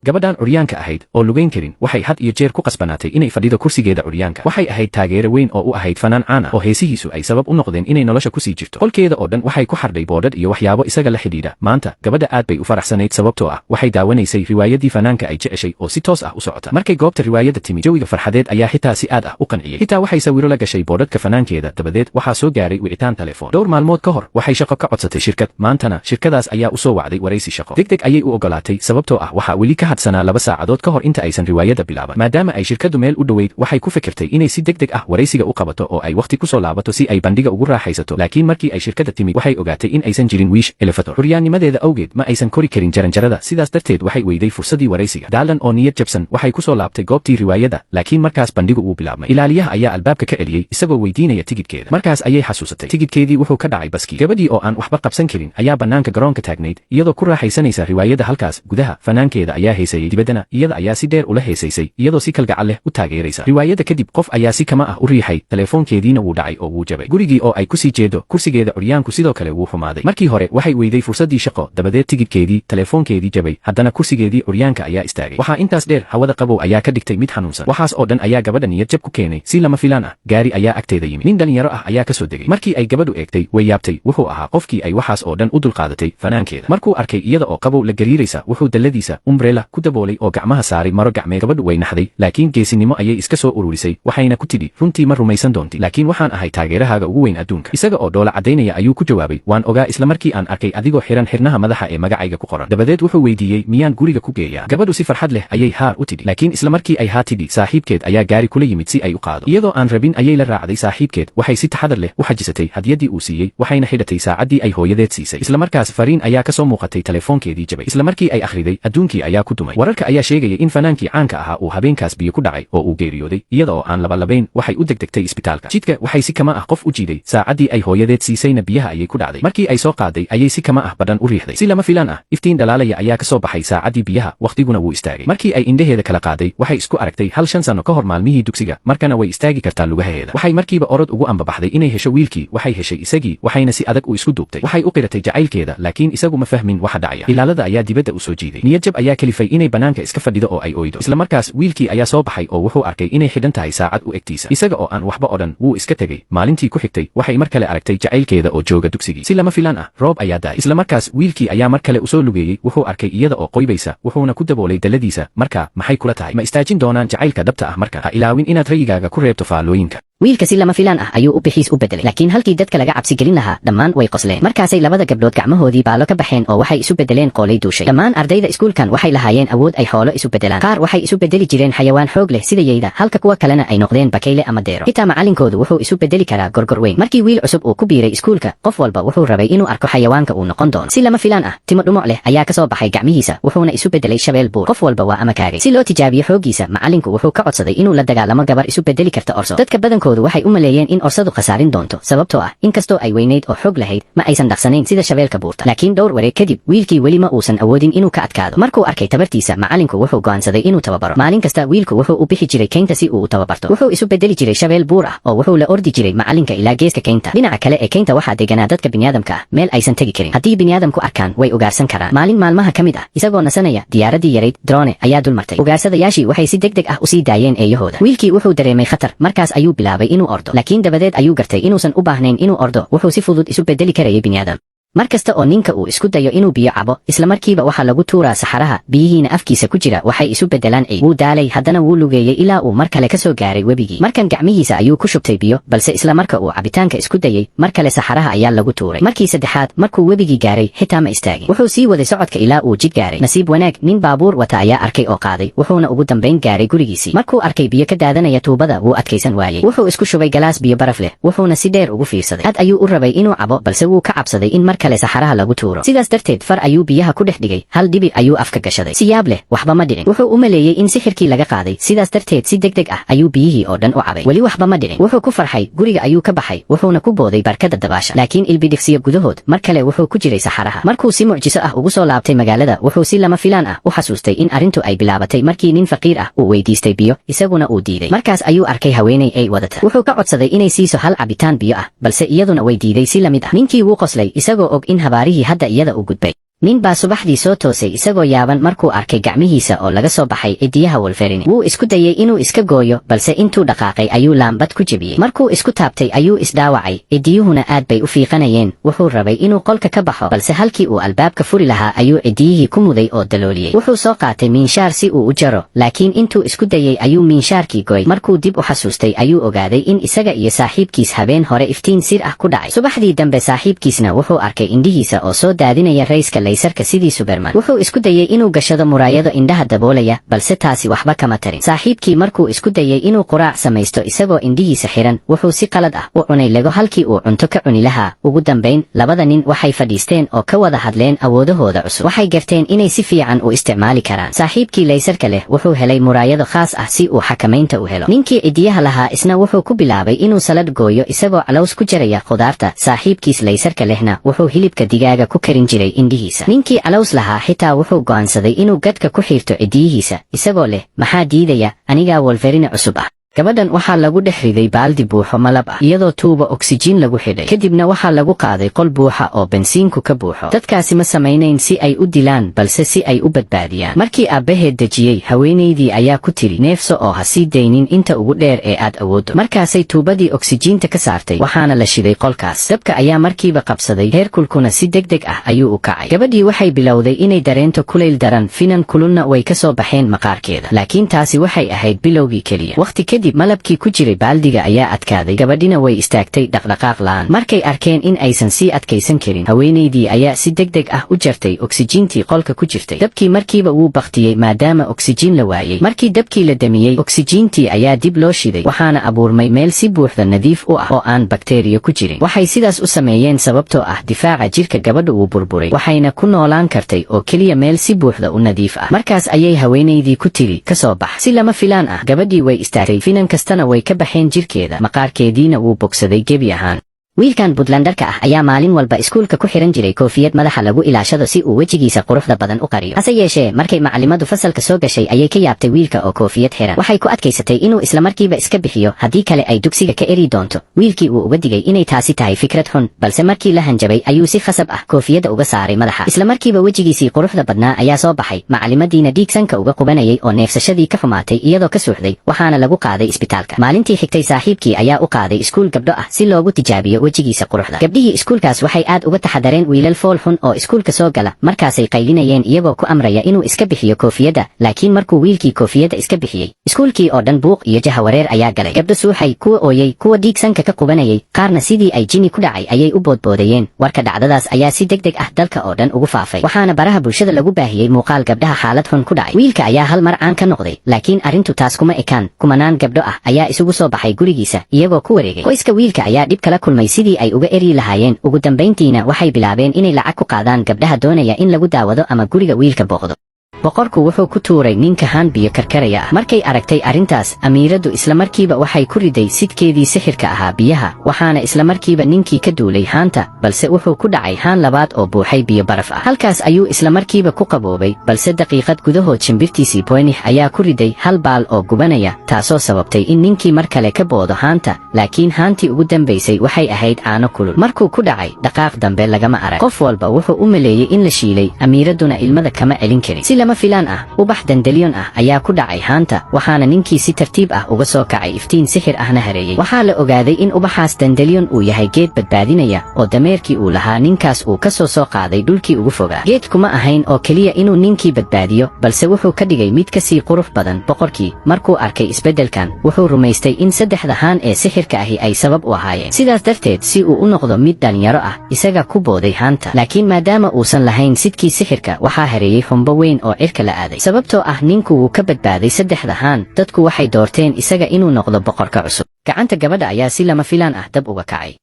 gabadhan curyaanka ahayd oo lugayn karin waxay had iyo jeer ku qasbanaatay inay fadhido kursigeeda curyaanka waxay ahayd taageero weyn oo u ahayd fanaan caan ah oo heesihiisu ay sabab u noqdeen inay nolosha ku sii jirto qolkeeda oo dhan waxay ku xardhay boodhadh iyo waxyaabo isaga la xidhiidha maanta gabadha aad bay u faraxsanayd sababtoo ah waxay daawanaysay riwaayadii fanaanka ay jeceshay oo si toos ah u socota markay goobta riwaayadda timi jawiga farxadeed ayaa xitaa si aad ah u qanciyey xitaa waxay sawiro la gashay boodhadhka fanaankeeda dabadeed waxaa soo gaaray wicitaan telefoon dhowr maalmood ka hor waxay shaqo ka codsatay shirkad maantana shirkadaas ayaa u soo wacday waraysi shaqo degdeg ayay u ogolaatay sababtoo ah waxaa weli ka hadsanaa 2 saacadood ka hor inta aysan riwaayadda bilaaban maadaama ay shirkadu meel u dhoweyd waxay ku fikirtay inay si degdeg ah waraysiga u qabato oo ay waqti ku soo laabato si ay bandhiga ugu raaxaysato laakiin markii ay shirkadda timi waxay ogaatay in aysan jirin wiish elevator xuryaannimadeeda awgeed ma aysan kori karin jaranjarada sidaas darteed waxay weyday fursadii waraysiga daalan oo niyad jabsan waxay ku soo laabtay goobtii riwaayadda laakiin markaas bandhigu uu bilaabmay ilaaliyaha ayaa albaabka ka celiyey isagoo weydiinaya tigidhkeeda markaas ayay xasuusatay tigidhkeedii wuxuu ka dhacay baskii gabadhii oo aan waxba qabsan karin ayaa bannaanka garoonka taagnayd iyadoo ku raaxaysanaysa riwaayadda halkaas gudaha fanaankeeda ayaa heesayey dibaddana iyada ayaa si dheer ula heesaysay iyadoo si kalgacal leh u taageeraysa riwaayadda kadib qof ayaa si kama ah u riixay telefoonkeediina wuu dhacay oo wuu jabay gurigii oo ay ku sii jeedo kursigeeda curyaanku sidoo kale wuu xumaaday markii hore waxay weyday fursaddii shaqo dabadeed tigidhkeedii telefoonkeedii jabay haddana kursigeedii curyaanka ayaa istaagay waxaa intaas dheer hawada qabow ayaa ka dhigtay mid xanuunsan waxaas oo dhan ayaa gabadha niyad jab ku keenay si lama filaan ah gaari ayaa agteeda yimid nin dhalinyaro ah ayaa ka soo degay markii ay gabadhu eegtay way yaabtay wuxuu ahaa qofkii ay waxaas oo dhan u dulqaadatay fanaankeeda markuu arkay iyada oo qabow la gariiraysa wuxuu dalladiisa umbrella ku daboolay oo gacmaha saaray maro gacmeed gabadhu way naxday laakiin geesinimo ayay iska soo ururisay waxayna ku tidhi runtii ma rumaysan doonti laakiin waxaan ahay taageerahaaga ugu weyn adduunka isaga oo dhoola caddaynaya ayuu ku jawaabay waan ogaa isla markii aan arkay adigoo xiran xirnaha madaxa ee magacayga ku qoran dabadeed wuxuu weydiiyey miyaan guriga ku geeyaa gabadhu si farxad leh ayay haar u tidhi laakiin isla markii ay haa tidhi saaxiibkeed ayaa gaari kula yimid si ay u qaado iyadoo aan rabin ayay la raacday saaxiibkeed waxay si taxadar leh u xajisatay hadiyadii uu siiyey waxayna xidhatay saacaddii ay hooyadeed siisay isla markaas fariin ayaa ka soo muuqatay telefoonkeedii jabay isla markii ay akhriday adduunkii ayaa ku dumay wararka ayaa sheegaya in fanaankii caanka ahaa uu habeenkaas biyo ku dhacay oo uu geeriyooday iyada oo aan labalabayn waxay u degdegtay isbitaalka jidka waxay si kama ah qof u jiiday saacaddii ay hooyadeed siisayna biyaha ayay ku dhacday markii ay soo qaaday ayay si kama ah badhan u riixday si lama filaan ah iftiin dhalaalaya ayaa ka soo baxay saacaddii biyaha wakhtiguna wuu istaagay markii ay indhaheeda kala qaaday waxay isku aragtay hal 5 sano ka hor maalmihii dugsiga markana way istaagi kartaa lugaheeda waxay markiiba orod ugu ambabaxday inay hesho wiilkii waxay heshay isagii waxayna si adag u isku duubtay waxay u qiratay jacaylkeeda laakiin isagu ma fahmin waxa dhacaya ilaalada ayaa dibadda u soo jiiday niyad jab ayaa kalifay inay bannaanka iska fadhido oo ay oydo isla markaas wiilkii ayaa soo baxay oo wuxuu arkay inay xidhan tahay saacad u egtiisa isaga oo aan waxba odhan wuu iska tegey maalintii ku xigtay waxay mar kale aragtay jacaylkeeda oo jooga dugsigii si lama filaan ah roob ayaa daay isla markaas wiilkii ayaa mar kale u soo lugeeyey wuxuu arkay iyada oo qoybaysa wuxuuna ku daboolay dalladiisa marka maxay kula tahay ma istaajin doonaan jacaylka dhabta ah marka ha ilaawin inaad rayigaaga ku reebto faallooyinka wiilka si lama filaan ah ayuu u bixiis u bedelay laakiin halkii dadka laga cabsi gelin lahaa dhammaan way qosleen markaasay labada gabdhood gacmahoodii baalo ka baxeen oo waxay isu bedeleen qoolay duushay dhammaan ardayda iskuulkan waxay lahaayeen awood ay xoolo isu bedelaan qaar waxay isu bedeli jireen xayawaan xoog leh sida yeyda halka kuwa kalena ay noqdeen bakayle ama deero xitaa macalinkoodu wuxuu isu bedeli karaa gorgor weyn markii wiil cusub uu ku biiray iskuulka qof walba wuxuu rabay inuu arko xayawaanka uu noqon doono si lama filaan ah timo dhumuc leh ayaa ka soo baxay gacmihiisa wuxuuna isu bedelay shabeel buur qof walba waa ama kaagay si loo tijaabiyo xooggiisa macalinku wuxuu ka codsaday inuu la dagaalamo gabar isu bedeli karta orso dadka badankoodu waxay u maleeyeen in orsadu khasaarin doonto sababtoo ah inkastoo ay weynayd oo xoog lahayd ma aysan dhaqsanayn sida shabeelka buurta laakiin dhowr wareeg kadib wiilkii weli ma uusan awoodin inuu ka adkaado markuu arkay tabartiisa macalinku wuxuu go'aansaday inuu tababaro maalin kasta wiilku wuxuu u bixi jiray keynta si uu u tababarto wuxuu isu bedeli jiray shabeel buur ah oo wuxuu la ordi jiray macalinka ilaa geeska keynta dhinaca kale ee keynta waxaa deganaa dadka biniaadamka ah meel aysan tegi karin haddii biniaadamku arkaan way ugaarsan karaan maalin maalmaha ka mid ah isagoo nasanaya diyaaradii yarayd drone ayaa dul martay ugaarsadayaashii waxay si degdeg ah usii daayeen eeyahooda wiilkii wuxuu dareemay khatar markaas ayuu bilaabay inuu ordo laakiin dabadeed ayuu gartay inuusan u baahnayn inuu ordo wuxuu si fudud isu bedeli karayay biniaadam mar kasta oo ninka uu isku dayo inuu biyo cabo isla markiiba waxaa lagu tuuraa saxaraha biyihiina afkiisa ku jira waxay isu bedelaan ciid wuu daalay haddana wuu lugeeyey ilaa uu mar kale ka soo gaaray webigii markan gacmihiisa ayuu ku shubtay biyo balse isla marka uu cabitaanka isku dayey mar kale saxaraha ayaa lagu tuuray markii saddexaad markuu webigii gaaray xitaa ma istaagin wuxuu sii waday socodka ilaa uu jid gaaray nasiib wanaag nin baabuur wata ayaa arkay oo qaaday wuxuuna ugu dambayn gaaray gurigiisii markuu arkay biyo ka daadanaya tuubada wuu adkaysan waayey wuxuu isku shubay galaas biyo baraf leh wuxuuna si dheer ugu fiirsaday aad ayuu u rabay inuu cabo balse wuu ka cabsaday in mar kale saxaraha lagu sidaas darteed far ayuu biyaha ku dhex dhigay hal dhibic ayuu afka gashaday si yaab leh waxba ma dhicin wuxuu u maleeyey in sixirkii laga qaaday sidaas darteed si degdeg ah ayuu biyihii oo dhan u cabay weli waxba ma dhicin wuxuu ku farxay guriga ayuu ka baxay wuxuuna ku booday barkada dabaasha laakiin ilbidhiqsiyo gudahood mar kale wuxuu ku jiray saxaraha markuu si mucjiso ah ugu soo laabtay magaalada wuxuu si lama filaan ah u xasuustay in arrintu ay bilaabatay markii nin faqiir ah uu weydiistay biyo isaguna uu diiday markaas ayuu arkay haweenay ay wadata wuxuu ka codsaday inay siiso hal cabitaan biyo ah balse iyaduna way diiday si la mid ah ninkii wuu qoslay isagoo og in habaarihii hadda iyada u gudbay nin baa subaxdii soo toosay isagoo yaaban markuu arkay gacmihiisa oo laga soo baxay cidiyaha Wolverine. Wuu isku dayay inuu iska gooyo balse intuu dhaqaaqay ayuu laambad ku jebiyey. Markuu isku taabtay ayuu isdaawacay, cidiyuhuna aad bay u fiiqanayeen. Wuxuu rabay inuu qolka ka baxo balse halkii uu albaabka furi lahaa ayuu cidiyihii ku muday oo dalooliyey. Wuxuu soo qaatay miinshaar si uu u jaro, laakiin intuu isku dayay ayuu miinshaarkii gooy. Markuu dib u xasuustay ayuu ogaaday in isaga iyo saaxiibkiis habeen hore iftiin sir ah ku dhacay. Subaxdii dambe saaxiibkiisna wuxuu arkay indhihiisa oo soo daadinaya rayska laysarka sidii Superman. Wuxuu isku dayay inuu gashado muraayado indhaha daboolaya balse taasi waxba kama tarin. Saaxiibkii markuu isku dayay inuu quraac samaysto isagoo indhihiisa xiran, wuxuu si qalad ah u cunay lego halkii uu cunto ka cuni lahaa. Ugu dambayn, labada nin waxay fadhiisteen oo ka wada hadleen awoodahooda cusub. Waxay garteen inay si fiican u isticmaali karaan. Saaxiibkii laysarka leh wuxuu helay muraayado khaas ah si uu xakamaynta u helo. Ninkii cidiyaha lahaa isna wuxuu ku bilaabay inuu salad gooyo isagoo calows ku jaraya khudaarta. Saaxiibkiis laysarka lehna wuxuu hilibka digaaga ku karin jiray indhihiisa. Ninkii calows lahaa xitaa wuxuu go'aansaday inuu gadka ku xiirto cidiyihiisa isagoo leh, maxaa diidaya, anigaa Wolverine cusub ah. Gabadhan waxaa lagu dhex riday baaldi buuxo malab ah iyadoo tuubo oksijiin lagu xidhay. Kadibna waxaa lagu qaaday qol buuxa oo bensiinku ka buuxo. Dadkaasi ma samaynayn si ay u dilaan balse si ay u badbaadiyaan. Markii aabbaheed dejiyey, haweenaydii ayaa ku tiri, neefso oo ha sii daynin inta ugu dheer ee aad awooddo. Markaasay tuubadii oksijiinta ka saartay waxaana la shiday qolkaas. Dabka ayaa markiiba qabsaday, heerkulkuna si degdeg ah ayuu u kacay. Gabadhii waxay bilowday inay dareento kulayl daran, finan kululna way ka soo baxeen maqaarkeeda. Laakiin taasi waxay ahayd bilowgii keliya. Waqti kadib malabkii ku jiray baaldiga ayaa adkaaday. Gabadhina way istaagtay dhaqdhaqaaq la'aan. Markay arkeen in aysan sii adkaysan karin, haweenaydii ayaa si degdeg ah u jartay oksijiintii qolka ku jirtay. Dabkii markiiba wuu baktiyey maadaama oksijiin la waayey. Markii dabkii la damiyey, oksijiintii ayaa dib loo shiday waxaana abuurmay meel si buuxda nadiif u ah oo aan bakteeriyo ku jirin. Waxay sidaas u sameeyeen sababtoo ah difaaca jirka gabadha uu burburay, waxayna ku noolaan kartay oo keliya meel si buuxda u nadiif ah. Markaas ayay haweenaydii ku tiri, ka soo bax. Si lama filaan ah, gabadhii way istaagtay. Finan kastana way ka baxeen jirkeeda, maqaarkeediina wuu bogsaday gebi ahaan. wiilkan Puntlandarka ah ayaa maalin walba iskuulka ku xiran jiray koofiyad madaxa lagu ilaashado si uu wejigiisa quruxda badan u qariyo. Hase yeeshee, markay macalimadu fasalka soo gashay ayay ka yaabtay wiilka oo koofiyad xiran. Waxay ku adkaysatay inuu isla markiiba iska bixiyo haddii kale ay dugsiga ka eri doonto. Wiilkii wuu uga digay inay taasi tahay fikrad xun, balse markii la hanjabay ayuu si khasab ah koofiyadda uga saaray madaxa. Isla markiiba wejigiisii quruxda badnaa ayaa soo baxay. Macalimadiina dhiig sanka uga qubanayay oo neefsashadii ka xumaatay iyadoo ka suuxday, waxaana lagu qaaday isbitaalka. Maalintii xigtay saaxiibkii ayaa u qaaday iskuul gabdho ah si loogu tijaabiyo wejigiisa quruxda. gabdhihii iskuulkaas waxay aad uga taxadareen wiilal fool xun oo iskuulka soo gala, markaasay qaylinayeen iyagoo ku amraya inuu iska bixiyo koofiyadda. Laakiin markuu wiilkii koofiyadda iska bixiyey, iskuulkii oo dhan buuq iyo jahawareer ayaa galay. Gabdho suuxay, kuwa ooyay, kuwa dhiig sanka ka qubanayay, qaarna sidii ay jini ku dhacay ayay u boodboodayeen. Warka dhacdadaas ayaa si degdeg ah dalka oo dhan ugu faafay, waxaana baraha bulshada lagu baahiyey muuqaal gabdhaha xaalad xun ku dhacay. Wiilka ayaa hal mar caan ka noqday, laakiin arrintu taas kuma ekaan. Kumanaan gabdho ah ayaa isugu soo baxay gurigiisa iyagoo ku wareegay. Qoyska wiilka ayaa dhib kala kulmay sidii ay uga eri lahaayeen. Ugu dambayntiina waxay bilaabeen inay lacag ku qaadaan gabdhaha doonaya in lagu daawado ama guriga wiilka booqdo. boqorku wuxuu ku tuuray ninka haan biyo karkaraya ah. Markay aragtay arrintaas, amiiraddu isla markiiba waxay ku riday sidkeedii sixirka ahaa biyaha, waxaana isla markiiba ninkii ka duulay haanta, balse wuxuu ku dhacay haan labaad oo buuxay biyo baraf ah. Halkaas ayuu isla markiiba ku qaboobay, balse daqiiqad gudahood shimbirtiisii Boynix ayaa ku riday hal baal oo gubanaya, taasoo sababtay in ninkii mar kale ka boodo haanta. Laakiin haantii ugu dambaysay waxay ahayd caano kulul. Markuu ku dhacay, dhaqaaq dambe lagama arag. Qof walba wuxuu u maleeyey in la shiilay, amiiradduna ilmada kama celin karin. lama filaan ah, ubax dandeliyon ah ayaa ku dhacay haanta, waxaana ninkii si tartiib ah uga soo kacay iftiin sixir ahna hareeyay. Waxaa la ogaaday in ubaxaas dandeliyon uu yahay geed badbaadinaya oo dameerkii uu lahaa ninkaas uu ka soo qaaday dhulkii ugu fogaa. Geedkuma ahayn oo keliya inuu ninkii badbaadiyo, balse wuxuu ka dhigay mid ka sii qurux badan. Boqorkii markuu arkay isbeddelkan, wuxuu rumaystay in saddexda haan ee sixirka ahi ay sabab u ahaayeen. Sidaas darteed, si uu u noqdo mid dhalinyaro ah, isaga ku booday haanta. Laakiin maadaama uusan lahayn sidkii sixirka, waxaa hareeyay xumbo weyn oo cirka la aaday. Sababtoo ah ninku wuu ka badbaaday saddexda haan, dadku waxay doorteen isaga inuu noqdo boqorka cusub. Gacanta gabadha ayaa si lama filaan ah dab uga kacay.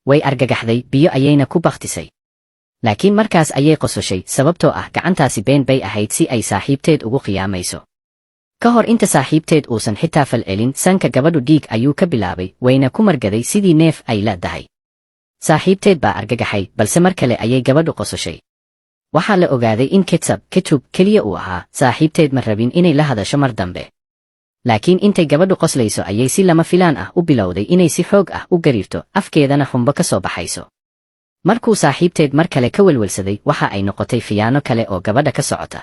Way argagaxday, biyo ayayna ku baktisay. Laakiin markaas ayay qososhay, sababtoo ah gacantaasi been bay ahayd si ay saaxiibteed ugu qiyaamayso. Ka hor inta saaxiibteed uusan xitaa falcelin, sanka gabadhu dhiig ayuu ka bilaabay, wayna ku margaday sidii neef ay leedahay. Saaxiibteed baa argagaxay, balse mar kale ayay gabadhu qososhay. Waxaa la ogaaday in ketchup keliya uu ahaa. Saaxiibteed ma rabin inay la hadasho mar dambe. Laakiin intay gabadhu qoslayso ayay si lama filaan ah u bilowday inay si xoog ah u gariirto, afkeedana xumbo ka soo baxayso. markuu saaxiibteed mar kale ka welwelsaday waxa ay noqotay khiyaano kale oo gabadha ka socota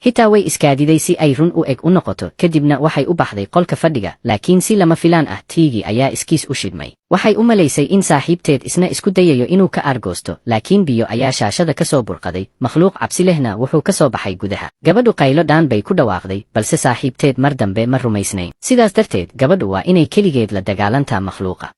xitaa way iskaadiday si ay run u eg u noqoto kadibna waxay u baxday qolka fadhiga laakiin si lama filaan ah tiigii ayaa iskiis u shidmay waxay u malaysay in saaxiibteed isna isku dayayo inuu ka argoosto laakiin biyo ayaa shaashada ka soo burqaday makhluuq cabsi lehna wuxuu ka soo baxay gudaha gabadhu qaylo dhaan bay ku dhawaaqday balse saaxiibteed mar dambe ma rumaysnayn sidaas darteed gabadhu waa inay keligeed la dagaalantaa makhluuqa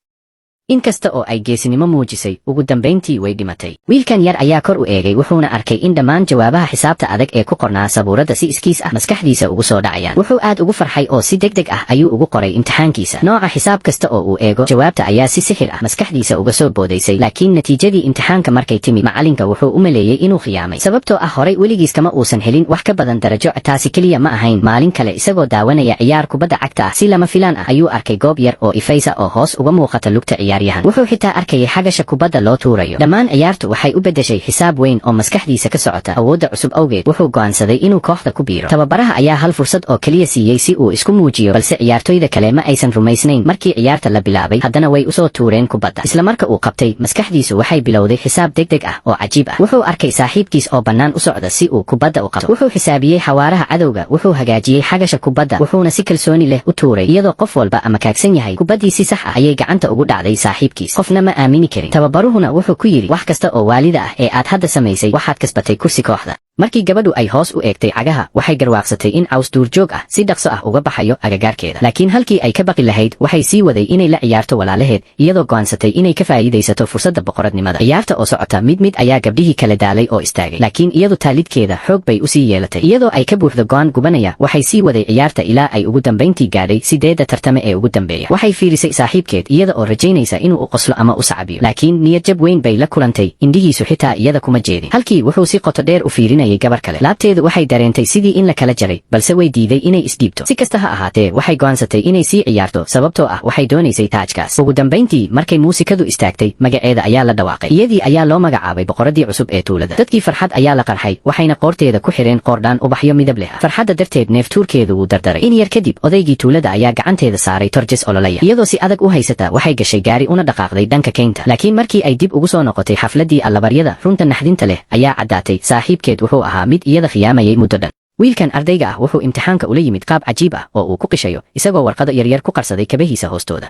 inkasta oo ay geesinimo muujisay ugu dambayntii way dhimatay wiilkan yar ayaa kor u eegay wuxuuna arkay in dhammaan jawaabaha xisaabta adag ee ku qornaa sabuuradda si iskiis ah maskaxdiisa ugu soo dhacayaan wuxuu aad ugu farxay oo si degdeg ah ayuu ugu qoray imtixaankiisa nooca xisaab kasta oo uu eego jawaabta ayaa si sixir ah maskaxdiisa uga soo boodaysay laakiin natiijadii imtixaanka markay timid macalinka wuxuu u maleeyey inuu khiyaamay sababtoo ah horay weligiis kama uusan helin wax ka badan darajo taasi keliya ma ahayn maalin kale isagoo daawanaya ciyaar kubadda cagta ah si lama filaan ah ayuu arkay goob yar oo ifaysa oo hoos uga muuqata lugta wuxuu xitaa arkayay xagasha kubadda loo tuurayo dhammaan ciyaartu waxay u beddeshay xisaab weyn oo maskaxdiisa ka socota awoodda cusub awgeed wuxuu go'aansaday inuu kooxda ku biiro tababaraha ayaa hal fursad oo keliya siiyey si uu isku muujiyo balse ciyaartoyda kale ma aysan rumaysnayn markii ciyaarta la bilaabay haddana way usoo tuureen kubadda isla marka uu qabtay maskaxdiisu waxay bilowday xisaab degdeg ah oo cajiib ah wuxuu arkay saaxiibkiis oo bannaan u socda si uu kubadda u qabto wuxuu xisaabiyey xawaaraha cadowga wuxuu hagaajiyey xagasha kubadda wuxuuna si kalsooni leh u tuuray iyadoo qof walba ama kaagsan yahay kubaddii si sax ah ayay gacanta ugu dhacday saaxiibkiis qofna ma aamini karin tababaruhuna wuxuu ku yidhi wax kasta oo waalida ah ee aad hadda samaysay waxaad kasbatay kursi kooxda markii gabadhu ay hoos u eegtay cagaha waxay garwaaqsatay in caws duurjoog ah si dhaqso ah uga baxayo agagaarkeeda laakiin halkii ay ka baqi lahayd waxay sii waday inay la ciyaarto walaalaheed iyadoo go'aansatay inay ka faa'iidaysato fursadda boqoradnimada ciyaarta oo socota mid ayaa gabdhihii kale daalay oo istaagay laakiin iyadu taalidkeeda xoog bay u sii yeelatay iyadoo ay ka buuxdo go'aan gubanaya waxay sii waday ciyaarta ilaa ay ugu dambayntii gaadhay sideedda tartame ee ugu dambeeya waxay fiirisay saaxiibkeed iyada oo rajaynaysa inuu u qoslo ama u sacabiyo laakiin niyad jab weyn bay la kulantay indhihiisu xitaa iyada kuma jeedin halkii wuxuu si qoto dheer u fiirinayay gabar kale laabteedu waxay dareentay sidii in la kala jaray balse way diiday inay isdhiibto si kasta ha ahaatee waxay go'aansatay inay sii ciyaarto sababtoo ah waxay doonaysay taajkaas ugu dambayntii markay muusikadu istaagtay magaceeda ayaa la dhawaaqay iyadii ayaa loo magacaabay boqoradii cusub ee tuulada dadkii farxad ayaa la qarxay waxayna qoorteeda ku xireen qoordhaan ubaxyo midab leh farxadda darteed neeftuurkeedu wuu dardaray in yar kadib odaygii tuulada ayaa gacanteeda saaray torjes ololaya iyadoo si adag u haysata waxay gashay gaari una dhaqaaqday dhanka keynta laakiin markii ay dib ugu soo noqotay xafladii allabaryada runta naxdinta leh ayaa caddaatay saaxiibkeed wuxuu ahaa mid iyada khiyaamayay muddo dhan wiilkan ardayga ah wuxuu imtixaanka ula yimid qaab cajiib ah oo uu ku qishayo isagoo warqado yaryar ku qarsaday kabahiisa hoostooda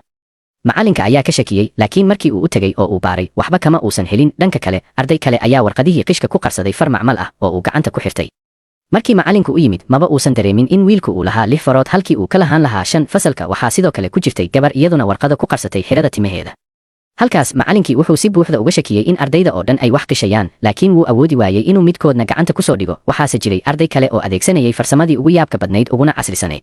macalinka ayaa ka shakiyey laakiin markii uu u tegey oo uu baaray waxba kama uusan helin dhanka kale arday kale ayaa warqadihii qishka ku qarsaday far macmal ah oo uu gacanta ku xirtay markii macalinku u yimid maba uusan dareemin in wiilku uu lahaa 6 farood halkii uu ka lahaan lahaa 5 fasalka waxaa sidoo kale ku jirtay gabar iyaduna warqado ku qarsatay xirada timaheeda halkaas macalinkii wuxuu si buuxda uga shakiyey in ardayda oo dhan ay wax qishayaan laakiin wuu awoodi waayey inuu midkoodna gacanta ku soo dhigo waxaase jiray arday kale oo adeegsanayay farsamadii ugu yaabka badnayd uguna casrisanayd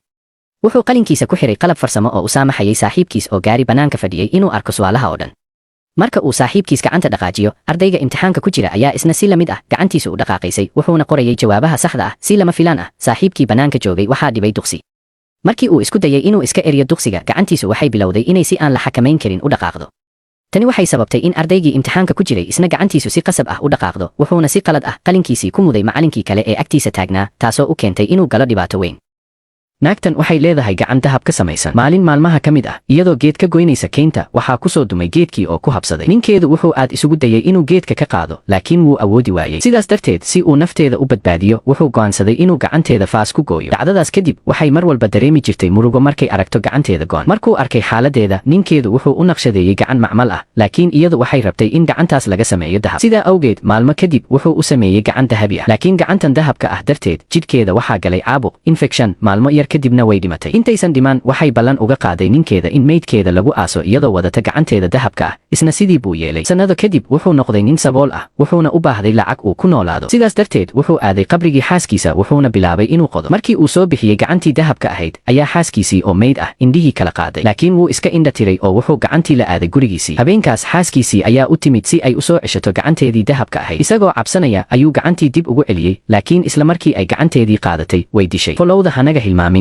wuxuu qalinkiisa ku xiray qalab farsamo oo u saamaxayay saaxiibkiis oo gaari bannaanka fadhiyey inuu arko su'aalaha oo dhan marka uu saaxiibkiis gacanta dhaqaajiyo ardayga imtixaanka ku jira ayaa isna si la mid ah gacantiisu u dhaqaaqaysay wuxuuna qorayay jawaabaha saxda ah si lama filaan ah saaxiibkii bannaanka joogay waxaa dhibay duqsi markii uu isku dayay inuu iska eriyo duqsiga gacantiisu waxay bilowday inay si aan la xakamayn karin u dhaqaaqdo tani waxay sababtay in ardaygii imtixaanka ku jiray isna gacantiisu si qasab ah u dhaqaaqdo wuxuuna si qalad ah qalinkiisii ku muday macalinkii kale ee agtiisa taagnaa taasoo u keentay inuu galo dhibaato weyn naagtan waxay leedahay gacan dahab ka samaysan maalin maalmaha ka mid ah iyadoo geed ka goynaysa keynta waxaa ku soo dumay geedkii oo ku habsaday ninkeedu wuxuu aad isugu dayay inuu geedka ka qaado laakiin wuu awoodi waayey sidaas darteed si uu nafteeda u badbaadiyo wuxuu go'aansaday inuu gacanteeda faas ku gooyo dhacdadaas kadib waxay mar walba dareemi jirtay murugo markay aragto gacanteeda go'an markuu arkay xaaladeeda ninkeedu wuxuu u naqshadeeyey gacan macmal ah laakiin iyadu waxay rabtay in gacantaas laga sameeyo dahab sidaa awgeed maalmo kadib wuxuu u sameeyey gacan dahabi ah laakiin gacantan dahabka ah darteed jidhkeeda waxaa galay caabuq infection maalmo yar kadibna way dhimatay intaysan dhiman waxay ballan uga qaaday ninkeeda in meydkeeda lagu aaso iyadoo wadata gacanteeda dahabka ah isna sidii buu yeelay sannado kadib wuxuu noqday nin sabool ah wuxuuna u baahday lacag uu ku noolaado sidaas darteed wuxuu aaday qabrigii xaaskiisa wuxuuna bilaabay inuu qodo markii uu soo bixiyey gacantii dahabka ahayd ayaa xaaskiisii oo meyd ah indhihii kala qaaday laakiin wuu iska indha tiray oo wuxuu gacantii la aaday gurigiisii habeenkaas xaaskiisii ayaa u timid si ay u soo ceshato gacanteedii dahabka ahayd isagoo cabsanaya ayuu gacantii dib ugu celiyey laakiin isla markii ay gacanteedii qaadatay way dishay folowda hanaga hilmaamin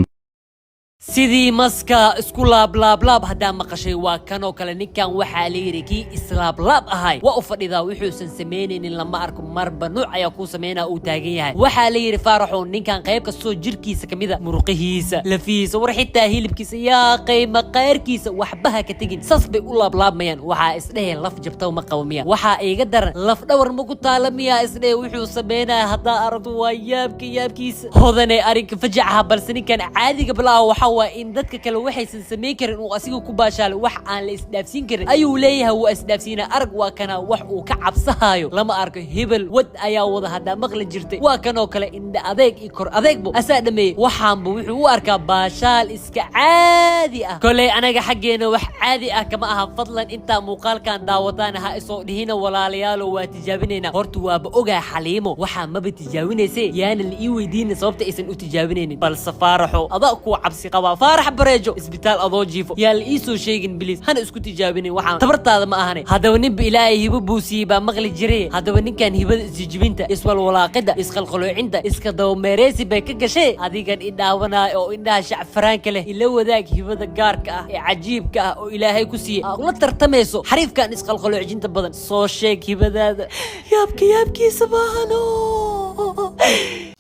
sidii maska isku laab hadaa maqashay waa kanoo kale ninkan waxaa la yiri kii islaab ahay waa u fadhidaa wuxuusan sameynaynin lama arko marba nuuc ayaa ku sameynaa uu taagan yahay waxaa la yiri faaraxo ninkan qayb kastoo jirkiisa kamida muruqihiisa lafiisa war xitaa hilibkiisa yaa qayma qayrkiisa waxbaha ka tegin sas bay u laabmayaan waxaa isdhehe laf jabta ma qabo miya waxaa iga daran laf dhawr ma ku taala miya isdhehe wuxuu sameynaa hadaa aragto waa yaabkiisa hodane arinka fajacaha balse ninkan caadiga bilaa waxa in dadka kale waxaysan sameyn karin uu asiga ku baashaalo wax aan la isdhaafsiin karin ayuu leeyahay waa isdhaafsiina arag waa kana wax uu ka cabsahayo lama arko hebel wad ayaa wada hadaa maqli jirtay waa kanoo kale indha adeeg iyo kor adeegbo asaa dhameeyey waxaanba wuxuu u arkaa baashaal iska caadi ah koley anaga xaggeena wax caadi ah kama aha fadlan intaa muuqaalkan daawataan ha isoo dhihina walaalayaalo waa tijaabinaynaa horta waaba ogaa xaliimo waxaa maba tijaabinaysay yaana la ii weydiina sababta aysan u tijaabinaynin balse faaraxo adaa kuwa cabsi qaba faarax bareejo isbitaal adoo jiifo yaa la ii soo sheegin biliis hana isku tijaabinin waxaan tabartaada ma ahane haddaba ninba ilaahay hibo buusiyey baa maqli jiray haddaba ninkan hibada isjijibinta iswalwalaaqida isqalqaloocinta iska dabameereysi bay ka gashay adigan i dhaawanaayo oo indhaha shacfaraanka leh ila wadaag hibada gaarka ah ee cajiibka ah oo ilaahay ku siiyey aa ula tartamayso xariifkan isqalqaloojinta badan soo sheeg hibadaada yaabkiisa maahano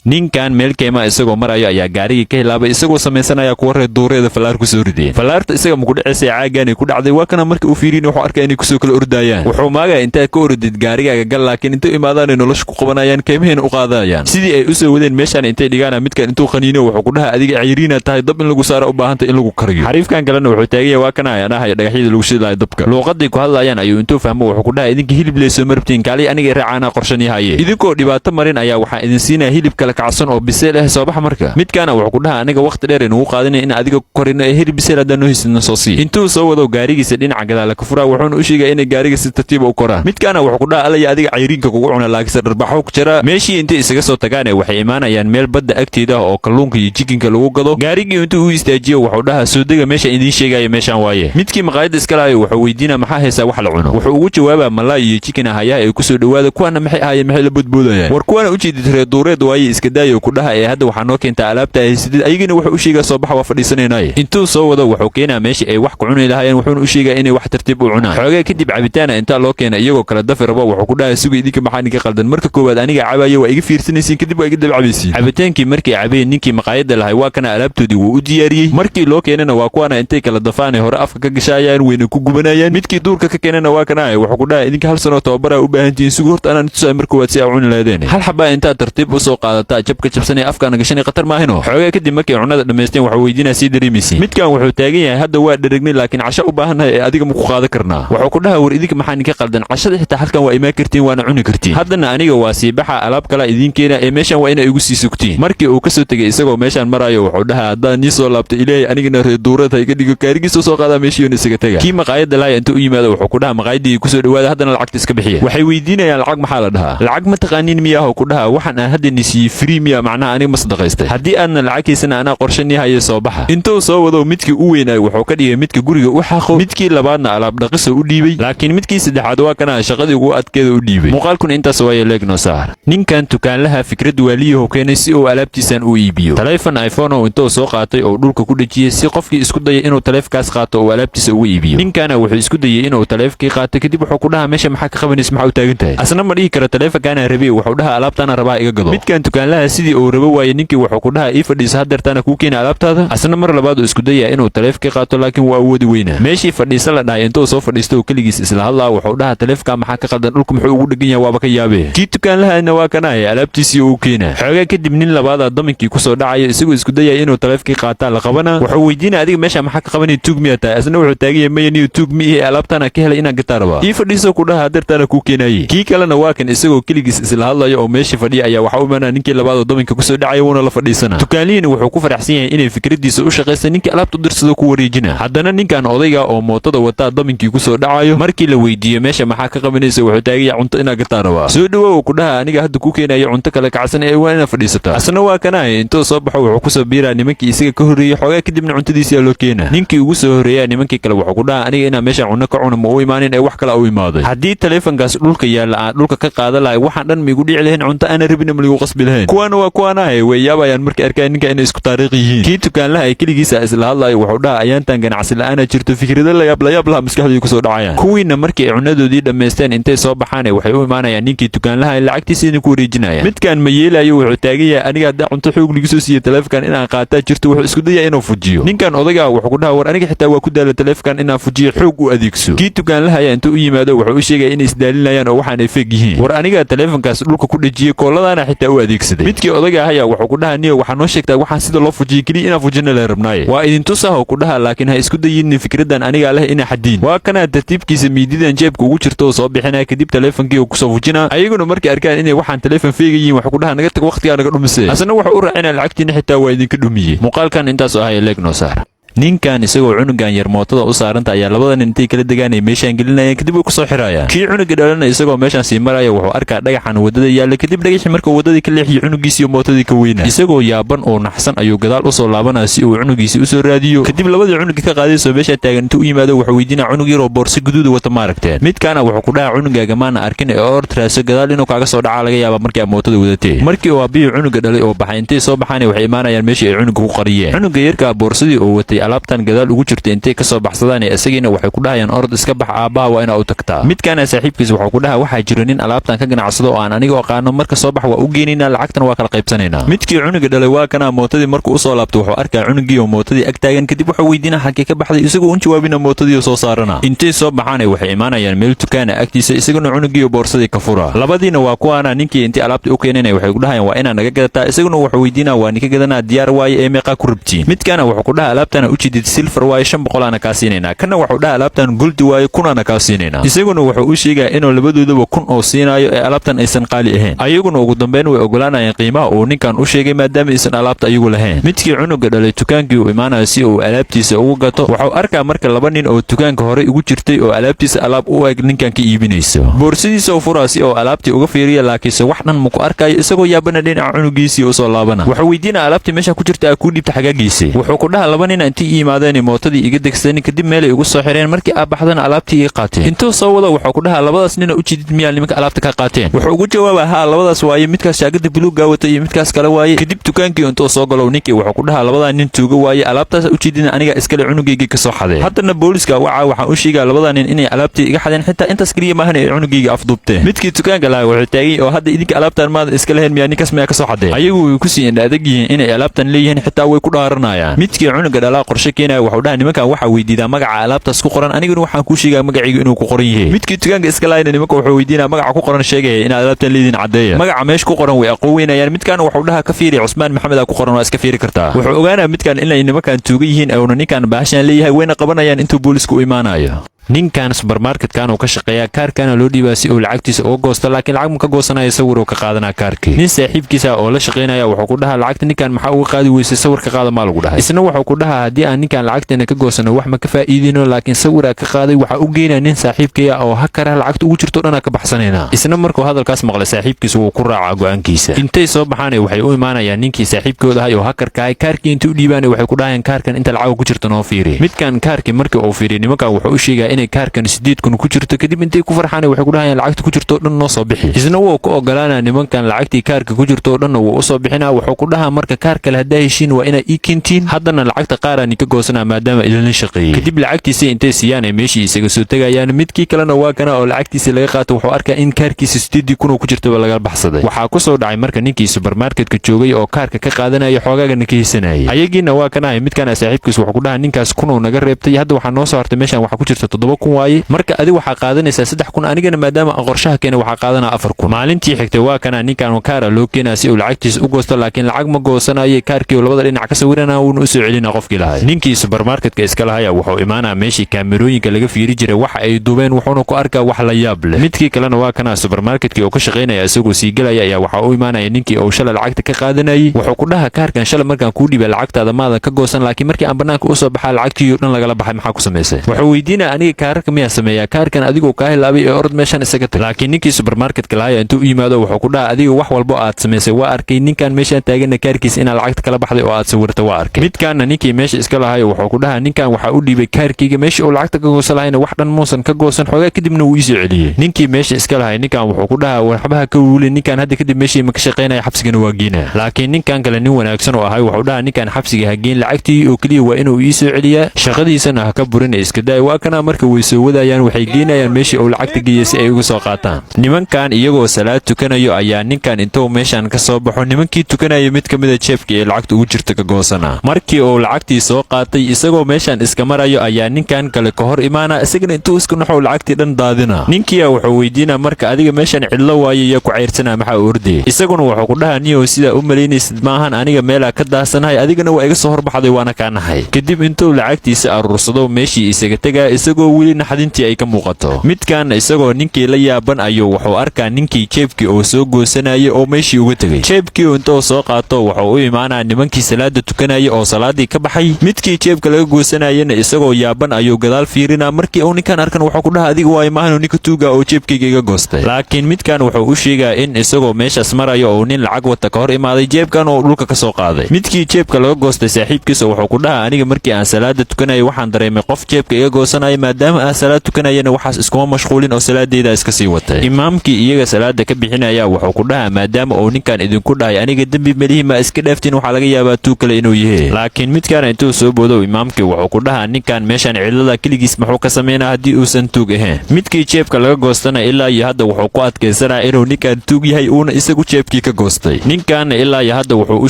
ninkan meel keema isagoo marayo ayaa gaarigii ka hilaabay isagoo samaysanaya kuwa reer duureeda falaar ku soo rideen falaarta isaga ma ku dhaceysay caagaan ay ku dhacday waa kana markii uu fiiriin wuxuu arkay inay kusoo kala ordayaan wuxuu maagaa intaa ka orodid gaarigaaga gal laakiin intuu imaadaan ay nolosha ku qabanayaan keemahayna u qaadayaan sidii ay u soo wadeen meeshaan intay dhigaana midkan intuu qaniino wuxuu ku dhaha adiga cayriina tahay dab in lagu saaro u baahantay in lagu kariyo xariifkan kalena wuxuu taagaya waa kana ayanahay dhagaxyada lagu shidayo dabka luuqadii ku hadlayaan ayuu intuu fahmo wuxuu ku dhaha idinka hilib leeso marabtiin kaalay aniga raacaana qorshan yahaye idinkoo dhibaato marin ayaa waxaa idin siinaya hilib kala kacsan oo biseel soo bax marka midkaana wuxuu ku dhaha aniga waqti dheer inuu qaadinay in adiga korino ee hilib biseel hadaan noo hisidna soo sii intuu soo wado gaarigiisa dhinaca gadaala ka furaa wuxuuna u sheegay inay gaariga si tartiib u koraan midkaana wuxuu ku dhaha alaya adiga cayriinka kugu cuna laakiin dharbaxo ku jira meeshii intay isaga soo tagaane waxay imaanayaan meel badda agteeda oo kalluunka iyo jikinka lagu gado gaarigii intuu u istaajiyo wuxuu dhaha soo dega meesha idiin sheegaya meeshaan waaye midkii maqaayadda iska lahayo wuxuu weydiinaa maxaa haysaa wax la cuno wuxuu ugu jawaabaa malaay iyo jikin ahayaa ay ku soo dhawaada kuwaana maxay ahaayeen maxay la bodboodayaan war kuwaana u jeedid reer duureed waaye iska daayo ku dhaha hadda waxaa noo keentaa alaabta ay sidid ayagina wuxuu u sheegaa soo baxa waa fadhiisanaynaay intuu soo wado wuxuu keenaa meeshii ay wax ku cuni lahaayeen wuxuuna u sheegaa inay wax tartiib u cunaan xoogay kadib cabitaana intaa loo keena iyagoo kala dafi rabo wuxuu ku dhahay suga idinka maxaa idinka qaldan marka koowaad aniga cabayo waa iga fiirsanaysiin kadib waa iga dabcabaysiin cabitaankii markii cabeen ninkii maqaayadda lahay waa kana alaabtoodii wuu u diyaariyey markii loo keenana waa kuwaana intay kala dafaan hore afka ka gashaayaan weyna ku gubanayaan midkii duurka ka keenana waa kana wuxuu ku dhahay idinka hal sano tababaraa u baahantihiin suga horta anaan tusaay mar koowaad si aa cuni lahaydeen hal xabaa intaa tartiib u soo qaadataa jabka jabsanee afkaana gashanay khatar maahino xoogay kadib markay cunada dhamaysteen wuxuu weydiinaa sii dareemaysiin midkan wuxuu taagan yahay hadda waa dharagnay laakiin casho u baahannahay ee adiga ma ku qaadan karnaa wuxuu ku dhaha war idinka maxaa idinka qaldan cashada xitaa halkan waa imaan kartiin waana cuni kartiin haddana aniga waa sii baxa alaab kala idiin keena ee meeshaan waa inay igu sii sugtiin markii uu ka soo tegay isagoo meeshaan marayo wuxuu dhaha haddaan nii soo laabto ilaahay anigana reer duurada iga dhigo kaarigiisa soo qaadaa meeshiiona isaga taga kii maqaayadda laaya intuu u yimaado wuxuu ku dhaha maqaayaddii kusoo dhawaada haddana lacagta iska bixiya waxay weydiinayaan lacag maxaa la dhahaa lacag ma taqaaniin miyaahoo ku dhaha waxaan aan hadda ni siiyey free miya macnaha aniga ma sadaqaystay haddii aadna lacagkiisana anaa qorshan yahaye soo baxa intuu soo wado midkii u weynay wuxuu ka dhigay midka guriga u xaqo midkii labaadna alaab dhaqiso u dhiibay laakiin midkii saddexaad waa kana shaqadii ugu adkeeda u dhiibay muuqaalkuna intaas waaye leegno saar ninkan tukaanlaha fikrad waaliyahu keenay si uu alaabtiisan u iibiyo taleefan iphone oo intuu soo qaatay oo dhulka ku dhajiyay si qofkii isku dayay inuu taleefkaas qaato oo alaabtiisa ugu iibiyo ninkana wuxuu isku dayay inuu taleefkii qaato kadib wuxuu ku dhaha meesha maxaa ka qabanaysa maxaa u taagan tahay asna ma dhihi karo taleefankaana rabi wuxuu dhaha alaabtaana rabaa iga gado midkan tukaanlaha sidii uu rabo waaye ninkii wuxuu ku dhaha ii fadhiisa hadeertaana kuu keena alaabtaada asna mar labaad uu isku dayay inuu taleefkii qaato laakiin waa awoodi weynaa meeshii fadhiisa la dhahay intuu soo fadhiisto oo keligiis isla hadlaa wuxuu dhaha taleefka maxaa ka qaldan dhulku muxuu ugu dhegan yahay waaba ka yaabee kii tukaanlahana waa kanaya alaabtiisii uu keena xoogaa kadib nin labaada daminkii kusoo dhacayo isagoo isku dayay inuu taleefkii qaataa la qabana wuxuu weydiina adiga meesha maxaa ka qabanay tuug miyaa tahay asna wuxuu taagan yahay maya niyo tuug mi ihe alaabtaana ka helay inaan gataa rabaa ii fadhiiso ku dhaha hadeertaana kuu keenaye kii kalena waa kan isagoo keligiis isla hadlayo oo meeshii fadhiya ayaa waxa u imaanaa ninkii labaadoo daminka kusoo dhacayo wuuna la fadhiisana tukaanlihiina wuxuu ku faraxsan yahay inay fikradiisa u shaqaysa ninkii alaabta u dirsado ku wareejina haddana ninkan odayga oo mootada wataa daminkii kusoo dhacayo markii la weydiiyo meesha maxaa ka qabanaysa wuxuu taagaya cunto inaa gataa rabaa soo dhawow ku dhaha aniga hadda ku keenayo cunto kale kacsan ee waa inaa fadhiisataa asna waa kanaaye intuu soo baxo wuxuu kusoo biiraa nimankii isaga ka horreeyey xoogaa kadibna cuntadiisa loo keena ninkii ugu soo horreeyaa nimankii kale wuxuu ku dhaha aniga inaa meesha cunno ka cuno ma u imaanin ee wax kale u imaaday haddii taleefankaas dhulka yaalla aan dhulka ka qaadan lahay waxaan dhan miigu dhici lahayn cunto aana rabina ma ligu qasbi lahayn kuwana waa kuwanahay way yaabayaan markay arkaan ninka inay isku taariikh yihiin kii dukaanlaha ay keligiisa isla hadlayo wuxuu dhaha ayaantan ganacsi la'aana jirto fikrado la yaab laha maskaxdooda ku soo dhacayaan kuwiina markii ay cunadoodii dhammaysteen intay soo baxaan waxay u imaanayaan ninkii dukaanlaha lacagtiisa ku wareejinayaan midkaan ma yeelayo wuxuu taagan yahay aniga hadda cunto xoog ligu soo siiyay taleefankan inaan qaataa jirto wuxuu isku dayaa inuu fujiyo ninkan odaga wuxuu ku dhaha war aniga xitaa waa ku daala taleefankan inaan fujiyo xoog u adeegso kii dukaanlaha ayaa intuu u yimaado wuxuu u sheegay inay isdaalinayaan oo waxaan ay feeg yihiin war aniga taleefankaas dhulka ku dhajiyay kooladaana xitaa u adeegsaday midkii odaga ayaa wuxuu ku dhaha niyo waxaa noo sheegtaa waxaan sida loo fujiyo keliya inaan fujina la rabnaaye waa idin tusaho ku dhaha laakiin ha isku dayin fikradan aniga leh ina xadiin waa kana tartiibkiisa miididan jeebka ugu jirto oo soo bixinaya kadib taleefankii uu ku soo fujina ayaguna markay arkaan inay waxaan taleefan feegayiin wax ku dhaha naga tag waqtiga naga dhumisay asna wuxuu u raacina lacagtiina xitaa waa idinka dhumiyay muuqaalkan intaas oo ahay leeg noo saar ninkan isagoo cunugan yar mootada u saaranta ayaa labada nin intay kala degaanay meeshaan gelinayeen kadib way ku soo xiraayaan kii cunuga dhalana isagoo meeshaan sii maraya wuxuu arkaa dhagaxan wadada yaalla kadib dhagaxii markuu wadadii ka leexiyo cunugiisii mootadii ka weynaa isagoo yaaban oo naxsan ayuu gadaal u soo laabanaya si uu cunugiisii u soo raadiyo kadib labadii cunuga ka qaadayso meesha taagan intuu u yimaado wuxuu weydiinaa cunug yar oo boorso guduud wata maaragteen midkaana wuxuu ku dhahaa cunugaaga maana arkin ee ortraaso gadaal inuu kaaga soo dhacaa laga yaabaa markii mootada wadatee markii uu aabihii cunuga dhalay oo baxay intay soo baxaan waxay imaanayaan meeshii ay cunuga ku qariyeen cunuga yarka boorsadii oo watay alaabtan gadaal jirta intay ka soo baxsadaan isagiina waxay ku dhahayaan orod iska bax aabbaha waa inaa u tagtaa midkaana saaxiibkiisa wuxuu ku dhaha waxaa jiro nin alaabtan ka ganacsado oo aan aniga aqaano marka soo bax waa u geenaynaa lacagtan waa kala qaybsanaynaa midkii cunuga dhalay waa kana mootadii markuu u soo laabto wuxuu arkaa cunugii oo mootadii ag taagan kadib wuxuu weydiinaa halkee ka baxday isagoo un jawaabina mootadii soo saarana intay soo baxaan waxay imaanayaan meel dukaana agtiisa isaguna cunugii oo boorsadii ka fura labadiina waa kuwaana ninkii intii alaabta u keenanay waxay ku dhahayaan waa inaa naga gadataa isaguna wuxuu weydiinaa waa ninka gadanaa diyaar waaye ee meeqaa ku rabtiin midkaana wuxuu ku dhaha alaabtana u jidid silfar waaye 500 ana ka siinayna kana wuxuu dhaha alaabtan guldi waaye 1 ana ka siinayna isaguna wuxuu u sheegay inuu labadoodaba 1 oo siinayo ee alaabtan aysan qaali ahayn ayaguna ugu dambeyn way ogolaanayaan qiimaha uu ninkan u sheegay maadaama aysan alaabta ayagu lahayn midkii cunuga dhalay dukaankii uu imaanayo si uu alaabtiisa ugu gato wuxuu arkaa marka laba nin oo dukaanka hore ugu jirtay oo alaabtiisa alaab u eeg ninkan ka iibinayso boorsidiisa uu furaasi oo alaabtii uga fiiriya laakiinse wax dhan muku arkayo isagoo yaabana dhinaca cunugiisii u soo laabana wuxuu weydiinaa alaabtii meesha ku jirta ku dhibta xagaagiisay wuxuu ku dhaha laba nin intii yimaadeen mootadii iga degsadeen kadib meel ay ugu soo xireen markii aad baxdana alaabtii ay qaateen intuu soo wada wuxuu ku dhaha labadaas nin u jidid miyaa nimanka alaabta ka qaateen wuxuu ugu jawaabaa ha labadaas waaye midkaas shaagada buluuga wata iyo midkaas kale waaye kadib dukaankii intuu soo galo ninkii wuxuu ku dhaha labadan nin tuuga waaye alaabtaas u jidina aniga iskale cunugayga ka soo xaday haddana booliska waxaan u sheegaa labadan nin inay alaabtii iga xadeen xitaa intaas kaliya maahan ay cunugayga afduubteen midkii dukaanka lahaa wuxuu taagay oo hadda idinka alaabtan maada iska leheen miyaa ninkaas miyaa ka soo xadeen ayagu way ku sii indhadag yihiin inay alaabtan leeyihiin xitaa way ku dhaaranayaan midkii cunuga dhalaa qorshe keenaya wuxuu dhaha nimankan waxa weydiidaa magaca alaabtaas ku qoran aniguna waxaan ku sheegaa magacayga inuu ku qoran yahay midkii dukaanka iska laayna nimanka wuxuu weydiinaa magaca ku qoran sheegaya in alaabtan leedin cadeeya magaca meesha ku qoran way aqoonayaan midkan wuxuu dhaha ka fiiri Cusmaan Maxamed ku qoran waa iska fiiri kartaa wuxuu ogaanaa midkan inay nimankan tuuga yihiin oo ninkan baashan leeyahay wayna qabanayaan intuu booliska u imaanayo ninkan supermarketkan uu ka shaqeeyaa kaarkana loo dhiibaa si uu lacagtiisa uga goosto laakiin lacag ma ka goosanayo sawir uu ka qaadanaa kaarkii nin saaxiibkiisa oo la shaqeynaya wuxuu ku dhahaa lacagta ninkan maxaa uga qaadi weysay sawir ka qaada maa lagu dhahay isna wuxuu ku dhahaa haddii aan ninkan lacagteena ka goosano wax ma ka faa'iidino laakiin sawira ka qaaday waxa u geynaa nin saaxiibkaya oo hakara lacagta ugu jirto dhan ka baxsanayna isna markuu hadalkaas maqlay saaxiibkiisa wuu ku raacaa go'aankiisa intay soo baxaan waxay u imaanayaan ninkii saaxiibkooda ahay oo hakarka ahay kaarkii intuu dhiibaan waxay ku dhahayaan kaarkan inta lacag ku jirto noo fiiri midkan kaarkii markii uu fiiriyo nimanka wuxuu u sheegaa inay kaarkan kun ku jirto kadib intay ku farxaan waxay ku dhahayaan lacagta ku jirto dhan noo soo bixi isna wuu ka ogolaanaa nimankan lacagtii kaarka ku jirto dhan wuu u soo bixinaa wuxuu ku dhahaa marka kaarka la hadaa heshiin waa inay ii keentiin haddana lacagta qaaraan ka goosanaa maadaama ilaalin shaqeeyay kadib lacagtiisa intay siiyaan ay meeshii isaga soo tagayaan midkii kalena waa kana oo lacagtiisa laga qaato wuxuu arkaa in kaarkiisa 8,000 ku jirto laga baxsaday waxaa ku soo dhacay marka ninkii supermarketka joogay oo kaarka ka qaadanaya xoogaaga ka hiisanayay ayagiina waa kana midkan saaxiibkiisa wuxuu ku dhahaa ninkaas 1,000 naga reebtay hadda waxaa noo soo hartay meeshan waxa ku jirta 7,000 waaye marka adiga waxa qaadanaysa 3,000 anigana maadaama aan qorshaha keenay waxa qaadanaa 4,000 maalintii xigtay waa kana ninkan kaara loo keenaa si uu lacagtiisa u goosto laakiin lacag ma goosanayo kaarkii labada dhinac ka sawirana uu u soo celinaa qofkii lahaa ninkii supermarketka iska lahaa wuxuu imaanaa meeshii kaamirooyinka laga fiiri jiray waxa ay duubeen wuxuuna ku arkaa wax la yaab leh midkii kalena waa kana supermarketkii oo ka shaqeynaya isagoo sii galaya ayaa waxa uu imaanaya ninkii oo shalay lacagta ka qaadanayay wuxuu ku dhahaa kaarkan shalay markaan ku dhiibay lacagtaada maada ka goosan laakiin markii aan banaanka u soo baxaa lacagtii dhan lagala baxay maxaa ku sameysay wuxuu weydiinaa aniga aniga kaararka miyaa sameeyaa kaarkan adigoo kaa hilaabay ee orod meeshan isaga tag laakiin ninkii supermarketka lahaya intuu u yimaado wuxuu ku dhaha adiga wax walbo aad samaysay waa arkay ninkan meeshaan taaganna kaarkiisa inaad lacagta kala baxday oo aad sawirta waa arkay midkaanna ninkii meesha iska lahayo wuxuu ku dhaha ninkan waxaa u dhiibay kaarkayga meesha uu lacagta ka goosan lahayna wax dhan muusan ka goosan xoogaa kadibna wuu iisoo celiyey ninkii meesha iska lahay ninkan wuxuu ku dhaha waxbaha ka wuuli ninkan hadda kadib meeshii ma ka shaqaynaya xabsigana waa geynaa laakiin ninkan kale nin wanaagsan oo ahay wuxuu dhaha ninkan xabsiga ha geen lacagtii oo keliya waa inuu iisoo celiyaa shaqadiisana ha ka burin iska daay waa kana marka way soo wadayaan waxay geynayaan meeshii uu lacagta geeyay si ay uga soo qaataan nimankan iyagoo salaad tukanayo ayaa ninkan intuu meeshan ka soo baxo nimankii tukanaya mid ka mid a jeebka ee lacagta ugu jirta ka goosana markii uu lacagtii soo qaatay isagoo meeshan iska marayo ayaa ninkan kale ka hor imaana isagana intuu iska naxo lacagtii dhan daadina ninkiya wuxuu weydiinaa marka adiga meeshan cidlo waayo yaa ku ceyrsanaa maxaa ordee isaguna wuxuu ku dhaha niyow sidaa u malaynaysid maahan aniga meelaa ka daasanahay adigana waa iga soo horbaxday waana kaa nahay kadib intuu lacagtiisa aruursado meeshii isaga tegaa isagoo weli naxdintii ay ka muuqato midkan isagoo ninkii la yaaban ayuu wuxuu arkaa ninkii jeebkii oo soo goosanaya oo meeshii uga tegay jeebkii intuu soo qaato wuxuu u imaanaa nimankii salaada tukanaya oo salaadii ka baxay midkii jeebka laga goosanayana isagoo yaaban ayuu gadaal fiirinaa markii uu ninkan arkan wuxuu ku dhaha adiga waay maahan ninka tuuga oo jeebkayga iga goostay laakiin midkan wuxuu u sheegaa in isagoo meeshaas marayo oo nin lacag wata ka hor imaaday jeebkan oo dhulka ka soo qaaday midkii jeebka laga goostay saaxiibkiisa wuxuu ku dhaha aniga markii aan salaada tukanayay waxaan dareemay qof jeebka iga goosanaya maadaama aan salaad tukanayana waxaas iskuma mashquulin oo salaadeeda iska sii watay imaamkii iyaga salaada ka bixinaya wuxuu ku dhaha maadaama uu ninkan idinku dhahay aniga dembi melihi ma iska dhaaftiin waxaa laga yaabaa tuug kale inuu yahay laakiin midkan intuu soo boodo imaamkii wuxuu ku dhaha ninkan meeshan cidlada keligiis muxuu ka sameynaa haddii uusan tuug ahayn midkii jeebka laga goostana ilaa iyo hadda wuxuu ku adkaysanaa inuu ninkan tuug yahay uuna isagu jeebkii ka goostay ninkanna ilaa iyo hadda wuxuu u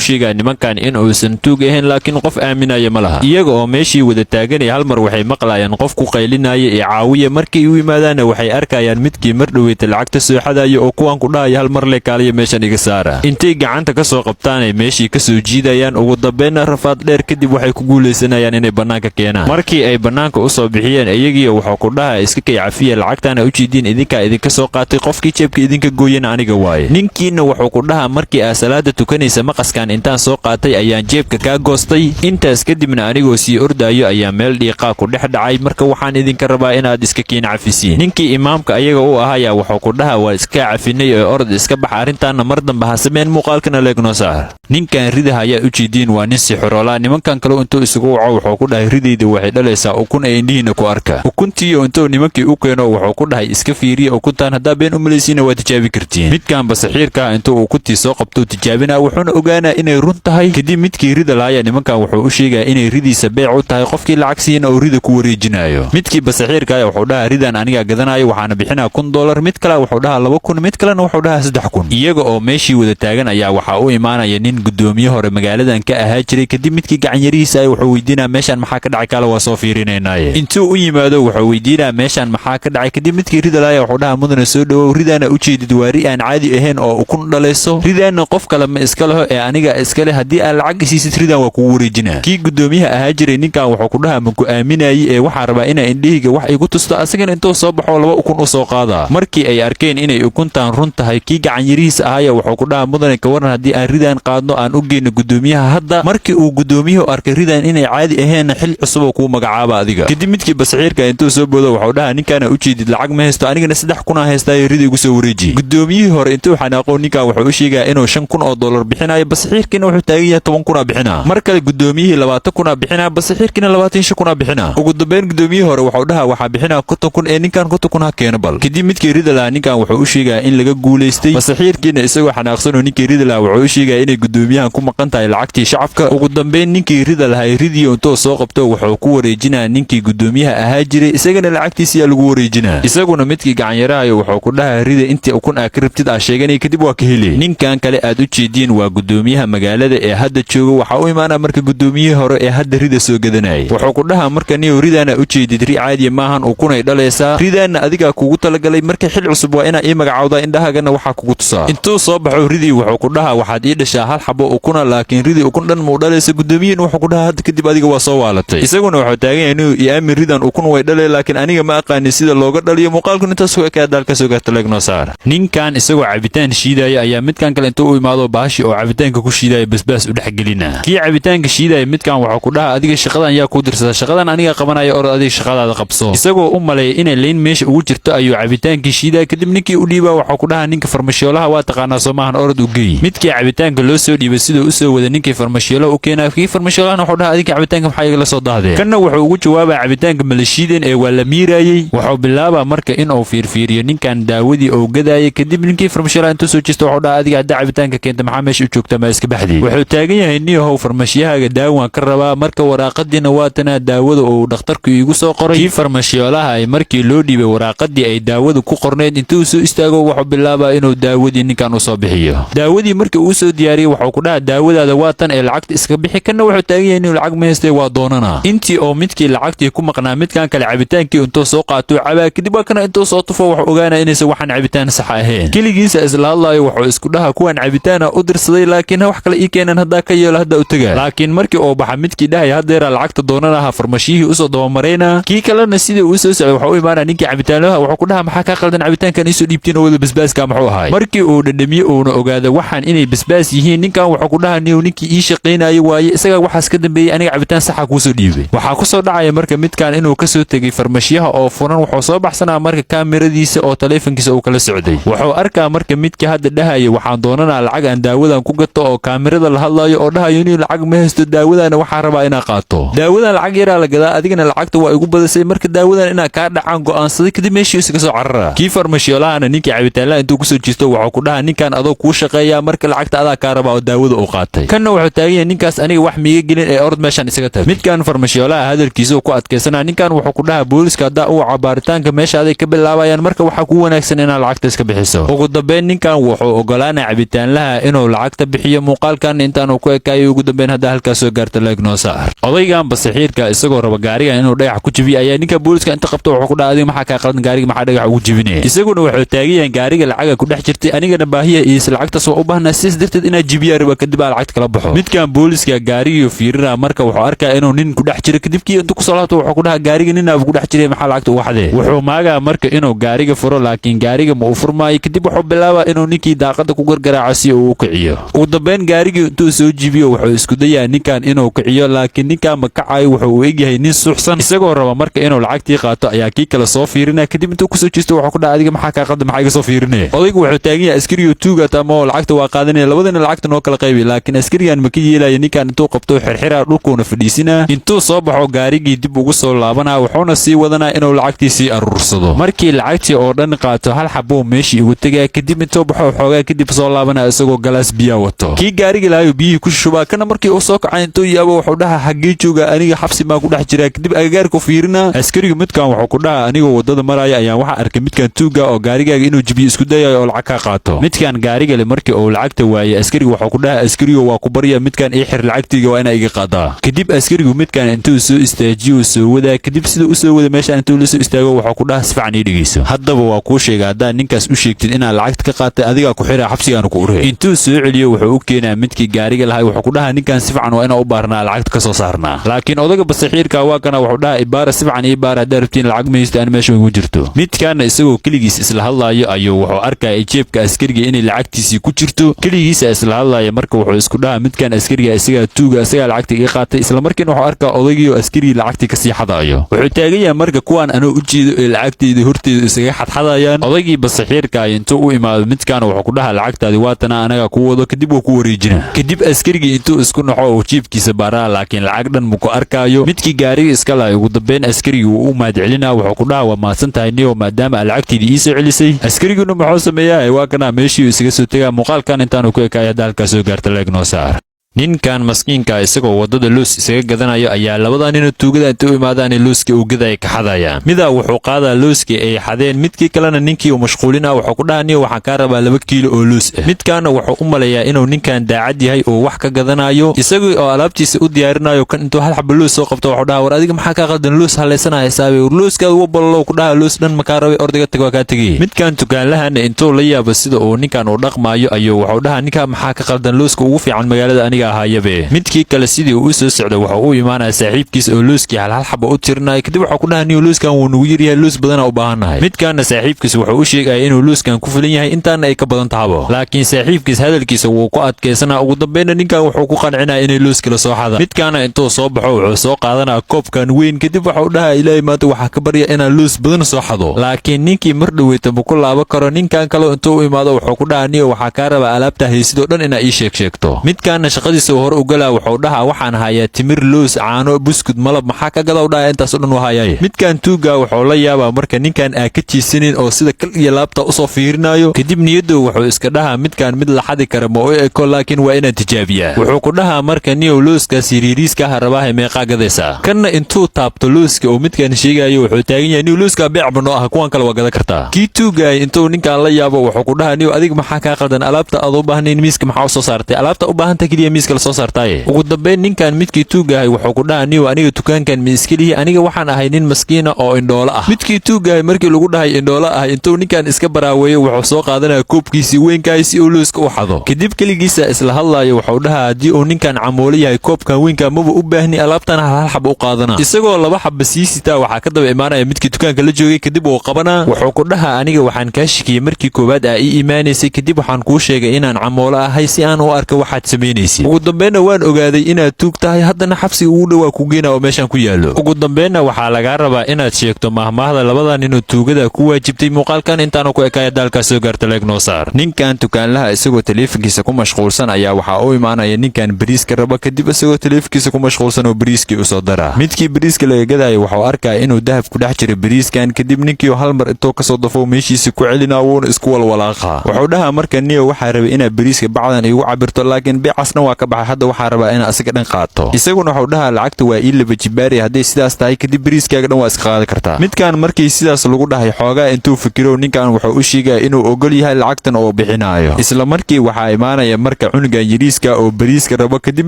sheegaa nimankan in uusan tuug ahayn laakiin qof aaminaya ma laha iyaga oo meeshii wada taaganaya hal mar waxay maqlayaan qof ku qaylinaya ee caawiya markii u yimaadaanna waxay arkayaan midkii mar dhoweyta lacagta soo xadaya oo kuwan ku dhahaya hal mar le kaaliya meeshan iga saara intay gacanta ka soo qabtaanay meeshii ka soo jiidayaan ugu dambeynna rafaad dheer kadib waxay ku guulaysanayaan inay bannaanka keenaan markii ay bannaanka u soo bixiyeen iyagii wuxuu ku dhaha iska kay cafiya lacagtaana u jiidiin idinkaa idinka soo qaatay qofkii jeebka idinka gooyana aniga waaye ninkiina wuxuu ku dhaha markii aa salaada tukanaysa maqaskan intaan soo qaatay ayaan jeebka kaa goostay intaas kadibna anigoo sii ordaayo ayaa meel dhiiqaa ku dhex dhacay marka waxaan idinka rabaa inaad iska kiin cafisiin ninkii imaamka ayaga u ahaya wuxuu ku dhaha waa iska cafinay oo orod iska baxa arrintaana mar dambe ha sameen muuqaalkana leegnoo saar ninkan ridaha ayaa u jiidiin waa nin sixiroola nimankan kale intuu isugu waco wuxuu ku dhahay ridayda waxay dhalaysaa ukun ay indhihiina ku arka ukuntiiyo intuu nimankii u keeno wuxuu ku dhahay iska fiiriya ukuntaan haddaa been u malaysiina waa tijaabi kartiin midkan basaxiirkaa intuu ukuntii soo qabtuu tijaabinaa wuxuuna ogaanaa inay run tahay kadib midkii rida lahaya nimankan wuxuu u sheegaa inay ridiisa beec u tahay qofkii lacag siina oo rida ku wareejinayo midkii basaxiirkaa wuxuu dhahaa ridan anigaa gadanayo waxaana bixinaa $1 mid kale wuxuu dhahaa $2,000 mid kalena wuxuu dhahaa $3,000 iyaga oo meeshii wada taagan ayaa waxaa u imaanaya nin gudoomiye hore magaaladan ka ahaa jiray kadib midkii gacanyarihiisa ay wuxuu weydiinaa meeshan maxaa ka dhacay kale waa soo fiirinaynaaye intuu u yimaado wuxuu weydiinaa meeshan maxaa ka dhacay kadib midkii rida lahaya wuxuu dhahaa mudana soo dhawow ridaana u jeedid waa ri aan caadi ahayn oo ukun dhalayso ridaana qof kale ma iska leho ee aniga iska leh haddii aad lacag isiisid ridan waa kugu wareejinaa kii gudoomiyaha ahaa jiray ninkan wuxuu ku dhahaa maku aaminayay ee waxaa rabaa inaa indhahayga wax igu tusto asagana intuu soo baxo 2 ukun u soo qaadaa markii ay arkeen inay ukuntan run tahay kii gacanyarihiisa ahaya wuxuu ku dhahaa mudane ka waran haddii aan ridan qaadno aan u geyno gudoomiyaha hadda markii uu gudoomiyuhu arkay ridan inay caadi ahayn xil cusub oo kuu magacaaba adiga kadib midkii basaxiirka intuu soo boodo wuxuu dhahaa ninkaana u jeedid lacag ma haysto anigana 3,000 haystaayo rida igu soo wareeji gudoomiyihii hore intuu xanaaqo ninkan wuxuu u sheegaa inuu $5,000 bixinayo basaxiirkiina wuxuu taagan yahay $10,000 bixinaa mar kale gudoomiyihii $20,000 bixinaa basaxiirkiina $25,000 bixinaa ugu dambeyn gudoomiyihii hore wuxuu dhahaa waxaa bixinaa $50,000 ee ninkan $50,000 ha keeno bal kadib midkii rida lahaa ninkan wuxuu u sheegaa in laga guulaystay basaxiirkiina isagoo xanaaqsanoo ninkii rida lahaa wuxuu u sheegaa inay gudoomiyahan ku maqan tahay lacagtii shacabka ugu dambeyn ninkii rida lahaa ridiyo intuu soo qabto wuxuu ku wareejinaa ninkii gudoomiyaha ahaa jiray isagana lacagtiisiyaa lagu wareejinaa isaguna midkii gacanyarahayo wuxuu ku dhahaa rida intii ukun aa ka rabtid aa sheeganay kadib waa ka helay ninkan kale aad u jeediin waa gudoomiyaha magaalada ee hadda jooga waxaa u imaanaa marka gudoomiyihii hore ee hadda rida soo gadanayay wuxuu ku dhahaa marka niyow ridaana u jeedid ri caadiya maahan ukunay dhalaysaa ridaana adigaa kugu talagalay marka xil cusub waa inaa ii magacawdaa indhahagana waxaa kugu tusaa intuu soo baxo ridii wuxuu ku dhahaa waxaad ii dhashaa hal xabo ukuna laakiin ridii ukun dhan muu dhalaysa gudoomiyihin wuxuu ku dhahaa hadda kadib adiga waa soo waalatay isaguna wuxuu taagan yahay inuu aamin ridan ukun way dhalay laakiin aniga ma aqaanin sida looga dhaliyo muuqaalku intaas ku ekaad dalka soo gaarta leegnoo saar ninkan isagoo cabitaan shiidaya ayaa midkan kale intuu u imaado baashi oo cabitaanka ku shiidaya basbaas u dhexgelina kii cabitaanka shiidaya midkan wuxuu ku dhahaa adiga shaqadan yaa kuu dirsada shaqadan aniga qabanaya orod adiga shaqadaada gacantaada qabso isagoo u maleeya inay leyn meesha ugu jirto ayuu cabitaankii shiidaa kadib ninkii u dhiibaa waxuu ku dhahaa ninka farmashiyoolaha waa taqaanaa soomahan orod u geey midkii cabitaanka loo soo dhiibay siduu u soo wada ninkii farmashiyoolaha u keenaa kii farmashiyoolahana wuxuu dhahaa adinka cabitaanka maxaa igala soo dahdeen kanna wuxuu ugu jawaabaa cabitaanka ma la shiideen ee waa la miiraayey wuxuu bilaabaa marka inuu fiirfiiriyo ninkan daawadii oo gadaayay kadib ninkii farmashiyoolaha intuu soo jeesta wuxuu dhahaa adiga haddaa cabitaanka keenta maxaa meesha u joogta ma iska baxdii wuxuu taagan yahay niyahow farmashiyahaaga daawaan ka rabaa marka waraaqadiina waatanaa daawada uu dhakhtarku iigu soo qoray kii farmashiyoolaha ay markii loo dhiibay waraaqadii ay daawada ku qorneed intuu soo istaago wuxuu bilaabaa inuu daawadii ninkan u soo bixiyo daawadii markii uu soo diyaariyey wuxuu ku dhahaa daawadaada waa tan ee lacagta iska bixi kanna wuxuu taagan yahay inuu lacag ma haystay waa doonana intii oo midkii lacagtii ku maqnaa midkan kale cabitaankii intuu soo qaato cabaa kadib waa kana intuu soo tufo wuxuu ogaanaa inaysan waxaan cabitaan sax ahayn keligiisa isla hadlaayo wuxuu isku dhahaa kuwan cabitaana u dirsaday laakiin wax kale ii keenan haddaa ka yeelo hadda u tagaa laakiin markii uu baxa midkii dhahaya haddeeraa lacagta doonanaha farmashiyihii usoo dabamarayna kii kalena sidii uu soo socday wuxuu u imaanaa ninkii cabitaanlaha wuxuu ku dhahaa maxaa kaa qaldan cabitaankan iisoo dhiibtiin oo wada basbaaska muxuu ahay markii uu dhadhamiye uuna ogaada waxaan inay basbaas yihiin ninkan wuxuu ku dhahaa niyow ninkii ii shaqaynayo waaye isagaa waxaas ka dambeeyey aniga cabitaan saxa kuusoo dhiibay waxaa ku soo dhacaya marka midkan inuu ka soo tegey farmashiyaha oo furan wuxuu soo baxsanaa marka kaamiradiisa oo taleefankiisa uu kala socday wuxuu arkaa marka midkii hadda dhahaya waxaan doonanaa lacag aan daawadan ku gato oo kaamirada la hadlayo oo dhahayo inuu lacag ma haysto daawadaana waxaa rabaa inaa qaato daawadan lacag yaraa la gadaa adigana lacagta waa igu badasay marka daawadan inaa kaa dhacaan go'aansaday kadib meeshii isaga soo carara kii farmashiyoolahana ninkii cabitaanlaha intuu kusoo jiisto wuxuu ku dhahaa ninkan adoo kuu shaqeeyaa marka lacagta adaa kaa rabaa oo daawada uu qaatay kanna wuxuu taagan yahay ninkaas aniga wax miiga gelin ee orod meeshaan isaga tag midkan farmashiyoolaha hadalkiisa uu ku adkaysanaa ninkan wuxuu ku dhahaa booliska haddaa uu cabaaritaanka meeshaaday ka bilaabayaan marka waxaa kuu wanaagsan inaad lacagta iska bixiso ugu dambeyn ninkan wuxuu ogolaanaa cabitaanlaha inuu lacagta bixiyo muuqaalkan intaanuu ku ekaayo ugu dambeyn haddaa halkaas soo gaarta leeg noo saar odaygan basixiirka isagoo raba gaarigan inuu dhagax ku jibiyo ayaa ninka booliska inta qabto wuxuu ku dhahaa adiga maxaa kaa qaldan gaariga maxaa dhagax ugu jibinaya isaguna wuxuu taagan yahay gaariga lacaga ku dhex jirtay anigana baahiya iyo is lacagtaas waa u baahnaa sidaas darteed inaad jibiyaa raba kadib aa lacagta kala baxo midkan booliska gaarigii fiirina marka wuxuu arkaa inuu nin ku dhex jiro kadibkii intuu kusoo laabto wuxuu ku dhahaa gaariga ninaaba ku dhex jiray maxaa lacagta uga xadee wuxuu maagaa marka inuu gaariga furo laakiin gaariga ma uu furmaayo kadib wuxuu bilaabaa inuu ninkii daaqada ku gargaraaco si uu u kiciyo ugu dambeyn gaarigii intuu soo jibiyo wuxuu isku dayaa ninkan inuu kiciyo laakiin ninkan ma kacayo wuxuu u egyahay nin suuxsan isagoo raba marka inuu lacagtii qaato ayaa kii kale soo fiirinaya kadib intuu kusoo jiisto wuxuu ku dhaha adiga maxaa kaa qaldan maxaa iga soo fiirinaya odaygu wuxuu taagan yahay askariyo tuuga tamo lacagta waa qaadanaya labadana lacagta noo kala qaybi laakiin askarigan ma ka yeelaya ninkan intuu qabto xirxiraa dhulkuuna fadhiisinaa intuu soo baxo gaarigii dib ugu soo laabanaa wuxuuna sii wadanaa inuu lacagtii sii aruursado markii lacagtii oo dhan qaato hal xabuu meeshii ugu tegaa kadib intuu baxo xoogaa kadib soo laabanaa isagoo galaas biyaa wato kii gaarigi lahayo biyihii ku shubaa kana markii uu soo kacay intuu yaabo wuxuu dhahaa xaggee jooga aniga xabsi maa ku dhex jiraa kadib agagaarku fiirina askarigu midkan wuxuu ku dhahaa anigoo wadada maraya ayaan waxaa arkay midkan tuuga oo gaarigaaga inuu jibiyo isku dayayo oo lacag ka qaato midkan gaarigale markii uu lacagta waayay askarigu wuxuu ku dhahaa askarigu waa ku barya midkan ii xir lacagtiga waa inaa iga qaadaa kadib askarigu midkan intuu soo istaajiyo soo wadaa kadib sida u soo wada meeshaan intuu la soo istaago wuxuu ku dhahaa si fiican ii dhegeyso haddaba waa kuu sheega haddaad ninkaas u sheegtid inaad lacagta ka qaatay adigaa ku xiraa xabsigaanu ku urey intuu soo celiyo wuxuu u keenaa midkii gaariga lahay wuxuu ku dhahaa ninkan si fiican waa inaa u baarnaa lacagta ka soo saarnaa laakiin odaga basixiirka waa kana wuxuu dhahaa ibaara si fiican ii baara haddaa rabtiin lacag ma haysto aan meesha ugu jirto midkaana isagoo keligiis isla hadlaayo ayuu wuxuu arkaya jeebka askariga inay lacagtiisii ku jirto keligiisa isla hadlaaya marka wuxuu isku dhahaa midkan askariga isagaa tuuga isagaa lacagta iga qaatay isla markiina wuxuu arkaa odaygiioo askarigii lacagtii kasii xadaayo wuxuu taagan yahay marka kuwaan anoo u jeedo ee lacagteeda horteeda isaga xadxadayaan odaygii basixiirka intuu u imaado midkaana wuxuu ku dhahaa lacagtaadi waatana anaga ku wado kadib wuu ku wareejina kadib askarigii intuu isku naxo uu jiibkiisa baaraa laakiin lacag dhan muku arkaayo midkii gaariga iska lahay ugu dambeyn askarigii wuu u mahadcelinaa wuxuu ku dhahaa waa mahadsan tahay niyow maadaama aad lacagtiidii ii soo celisay askariguna muxuu sameeyaa waa kana meeshii isaga soo tegaa muuqaalkan intaanu ku ekaaya hadda halkaa soo gaarta leeg noo saar ninkan maskiinka isagoo wadada loos isaga gadanayo ayaa labada nin tuugada inta u imaadaan looska uu gadaya ka xadayaan midaa wuxuu qaadaa looska ay xadeen midkii kalena ninkii uu mashquulina wuxuu ku dhahaa niyo waxaan kaa rabaa 2 kiilo oo loos ah midkaana wuxuu u maleeyaa inuu ninkan daacad yahay oo wax ka gadanayo isagoo oo alaabtiisa u diyaarinayo kan intuu hal xabo loos soo qabto wuxuu dhahaa war adiga maxaa ka qaldan loos haleysana xisaabe war looska uu ballo ku dhahaa loos dhan ma ka rabay ordiga tag waa ka tagay midkan tukaanlahana intuu la yaabo sida uu ninkan u dhaqmaayo ayuu wuxuu dhahaa ninka maxaa ka qaldan looska ugu fiican magaalada aniga gaariga ahaayabe midkii kale sidii uu soo socday waxa uu imaanaya saaxiibkiis oo looskii hal xabo u tirnay kadib waxa ku dhahanay looskan wuu nagu yaryahay loos badan u baahanahay midkaana saaxiibkiis wuxuu u sheegay inuu looskan ku filan yahay intaan ay ka badan tahabo laakiin saaxiibkiis hadalkiisa wuu ku adkeysanaa ugu dambeeyna ninkan wuxuu ku qancinaa inay looska la soo xada midkaana intuu soo baxo wuxuu soo qaadanaa koobkan weyn kadib waxa uu dhahaa ilaahay maanta waxa ka barya inaan loos badan soo xado laakiin ninkii mar dhaweeyta ku laabo karo ninkan kale intuu u imaado wuxuu ku dhahaa niyo waxa ka raba alaabta haysidoo dhan inaa ii sheegto midkaana shaqadiisa hore u galaa wuxuu dhahaa waxaan hayaa timir loos caano buskud malab maxaa ka gadaw dhahaa intaas oo dhan wahaayay midkan tuuga wuxuu la yaabaa marka ninkan aa ka jiisanin oo sida kal iyo laabta u soo fiirinayo kadib niyadu wuxuu iska dhahaa midkan mid la xadi kara ma u eko laakiin waa inaan tijaabiyaa wuxuu ku dhahaa marka niyo looskaas yariiriiska harabaha meeqa gadaysa kanna intuu taabto looska oo midkan sheegayo wuxuu taagan yahay niyo looska beec bano ah kuwan kale waa gada kartaa kii tuuga intuu ninkan la yaabo wuxuu ku dhahaa niyo adiga maxaa ka qaldan alaabta aad u baahnayn miiska maxaa soo saartay alaabta u baahanta kaliya miiska la soo saartay ugu dambeyn ninkan midkii tuugahay wuxuu ku dhahaa niyo aniga dukaankan miiskalihi aniga waxaan ahay nin maskiina oo indhoolo ah midkii tuugahay markii lagu dhahay indhoolo ah intuu ninkan iska baraaweeyo wuxuu soo qaadanaya koobkiisii weynkaay si uu looska u xado kadib keligiisa isla hadlaayo wuxuu dhahaa haddii uu ninkan camoolo yahay koobkan weynka maba u baahni alaabtan hal xab u qaadana isagoo laba xabba sii sitaa waxaa ka daba imaanaya midkii dukaanka la joogay kadib uu qabanaa wuxuu ku dhahaa aniga waxaan kaa shikiyey markii koowaad aa ii imaanaysay kadib waxaan kuu sheegay inaan camoolo ahay si aan u arka waxaad samaynaysid ugu dambeynna waan ogaaday inaad tuug tahay haddana xabsiga ugu dhowaa ku geena oo meeshan ku yaallo ugu dambeynna waxaa lagaa rabaa inaad sheegto mahmaahda labada nin oo tuugada ku waajibtay muuqaalkan intaanu ku ekaaya daalkaas soo gaarta leeg noo saar ninkan dukaanlaha isagoo taleefankiisa ku mashquulsan ayaa waxaa u imaanaya ninkan bariiska raba kadib isagoo taleefankiisa ku mashquulsan oo bariiskii u soo dara midkii bariiska laga gadaya waxuu arkaa inuu dahab ku dhex jiro bariiskan kadib ninkii hal mar intuu kasoo dafo meeshiisa ku celinaa wuuna isku walwalaaqa wuxuu dhahaa marka niyo waxaa rabay inaad bariiska bacdan igu cabirto laakiin beecasna waa ka baxay hadda waxaa rabaa inaa asiga dhan qaato isaguna wuxuu dhahaa lacagta waa ii laba jibaari hadday sidaas tahay kadib bariiskaaga dhan waa iska qaadi kartaa midkan markii sidaas lagu dhahay xoogaa intuu fikiro ninkan wuxuu u sheegaya inuu ogol yahay lacagtan oo bixinaayo isla markii waxaa imaanaya marka cunugan yariiska oo bariiska rabo kadib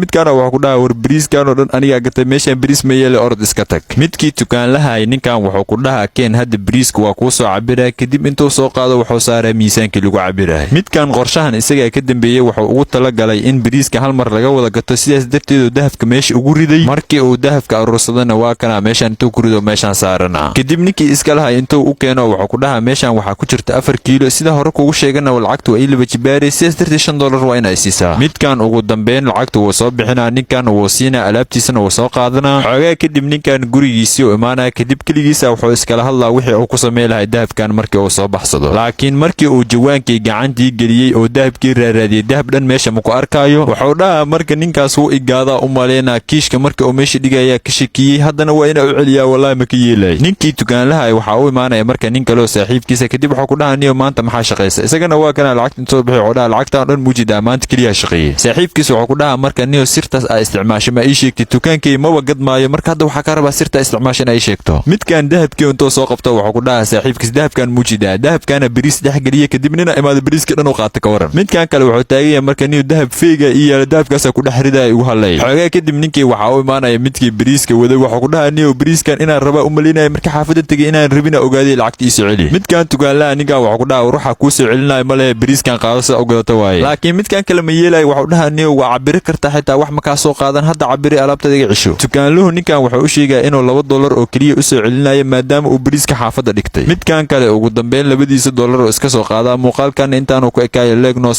midkaana wuxuu ku dhahaa war bariiskan oo dhan anigaa gatay meeshan bariis ma yeele orod iska tag midkii dukaanlahay ninkan wuxuu ku dhahaa keen hadda bariiska waa kuu soo cabiraya kadib intuu soo qaado wuxuu saaraa miisaankii lagu cabirahay midkan qorshahan isagaa ka dambeeyey wuxuu ugu talagalay in bariiska hal mar laga wada gato sidaas darteedu dahabka meesha ugu riday markii uu dahabka aruursadana waa kana meeshan intuu ku rido meeshan saarana kadib ninkii iska lahay intuu u keeno wuxuu ku dhahaa meeshan waxaa ku jirta 4 kiilo sida hore kugu sheegana lacagtu waa ii laba jibaari sidaas darteed $5 waa inay siisaa midkan ugu dambeyn lacagtu wuu soo bixinaa ninkan wuu siinaa alaabtiisana wuu soo qaadanaa xoogaa kadib ninkan gurigiisii u imaanaya kadib keligiisa wuxuu iskala hadlaa wixii uu ku samey lahay dahabkan markii uu soo baxsado laakiin markii uu jawaankii gacantii geliyey oo dahabkii raaraadiyey dahab dhan meesha ma ku arkaayo wuxuu dhahaa marka ninkaas wuu igaadaa u maleynaa kiishka marka uu meesha dhigaya ka shakiyey haddana waa inaa u celiyaa wallahi ma ka yeelay ninkii dukaanlaha waxaa u imaanaya marka nin kaleo saaxiibkiisa kadib wuxuu ku dhahaa niyo maanta maxaa shaqaysa isagana waa kana lacagta intoo bixi wuxuu dhahaa lacagtaan dhan muujidaa maanta keliya shaqeeyey saaxiibkiisa wuxuu ku dhahaa marka niyo sirtaas aa isticmaasho ma ii sheegtay dukaankay maba gadmaayo marka hadda waxaa ka rabaa sirta isticmaasho in ay sheegto midkan dahabkii intoo soo qabto wuxuu ku dhahaa saaxiibkiis dahabkan muujidaa dahabkaana bariis dhex geliya kadib nina imaado bariiska dhan u qaata ka waran midkan kale wuxuu taagan yahay marka niyo dahab feega iyo yaala dahabkaasa ku dhex ridaa igu hadlay xoogaa kadib ninkii waxaa u imaanaya midkii bariiska waday wuxuu ku dhahaa niyo bariiskan inaan rabaa u malinaya marka xaafadda tegay inaan rabina ogaaday lacagta ii soo celi midkan dukaanlaha ninkan wuxuu ku dhahaa ruuxa kuu soo celinaya ma lehe bariiskan qaado sida u gadato waaye laakiin midkan kale ma yeelaya wuxuu dhahaa niyo waa cabiri kartaa xitaa wax makaa soo qaadan hadda cabiri alaabtada iga cisho dukaanluhu ninkan wuxuu u sheegaya inuu $2 oo keliya u soo celinaya maadaama uu bariiska xaafadda dhigtay midkan kale ugu dambeyn $2 oo iska soo qaadaa muuqaalkan intaanu ku ekaaya leeg noo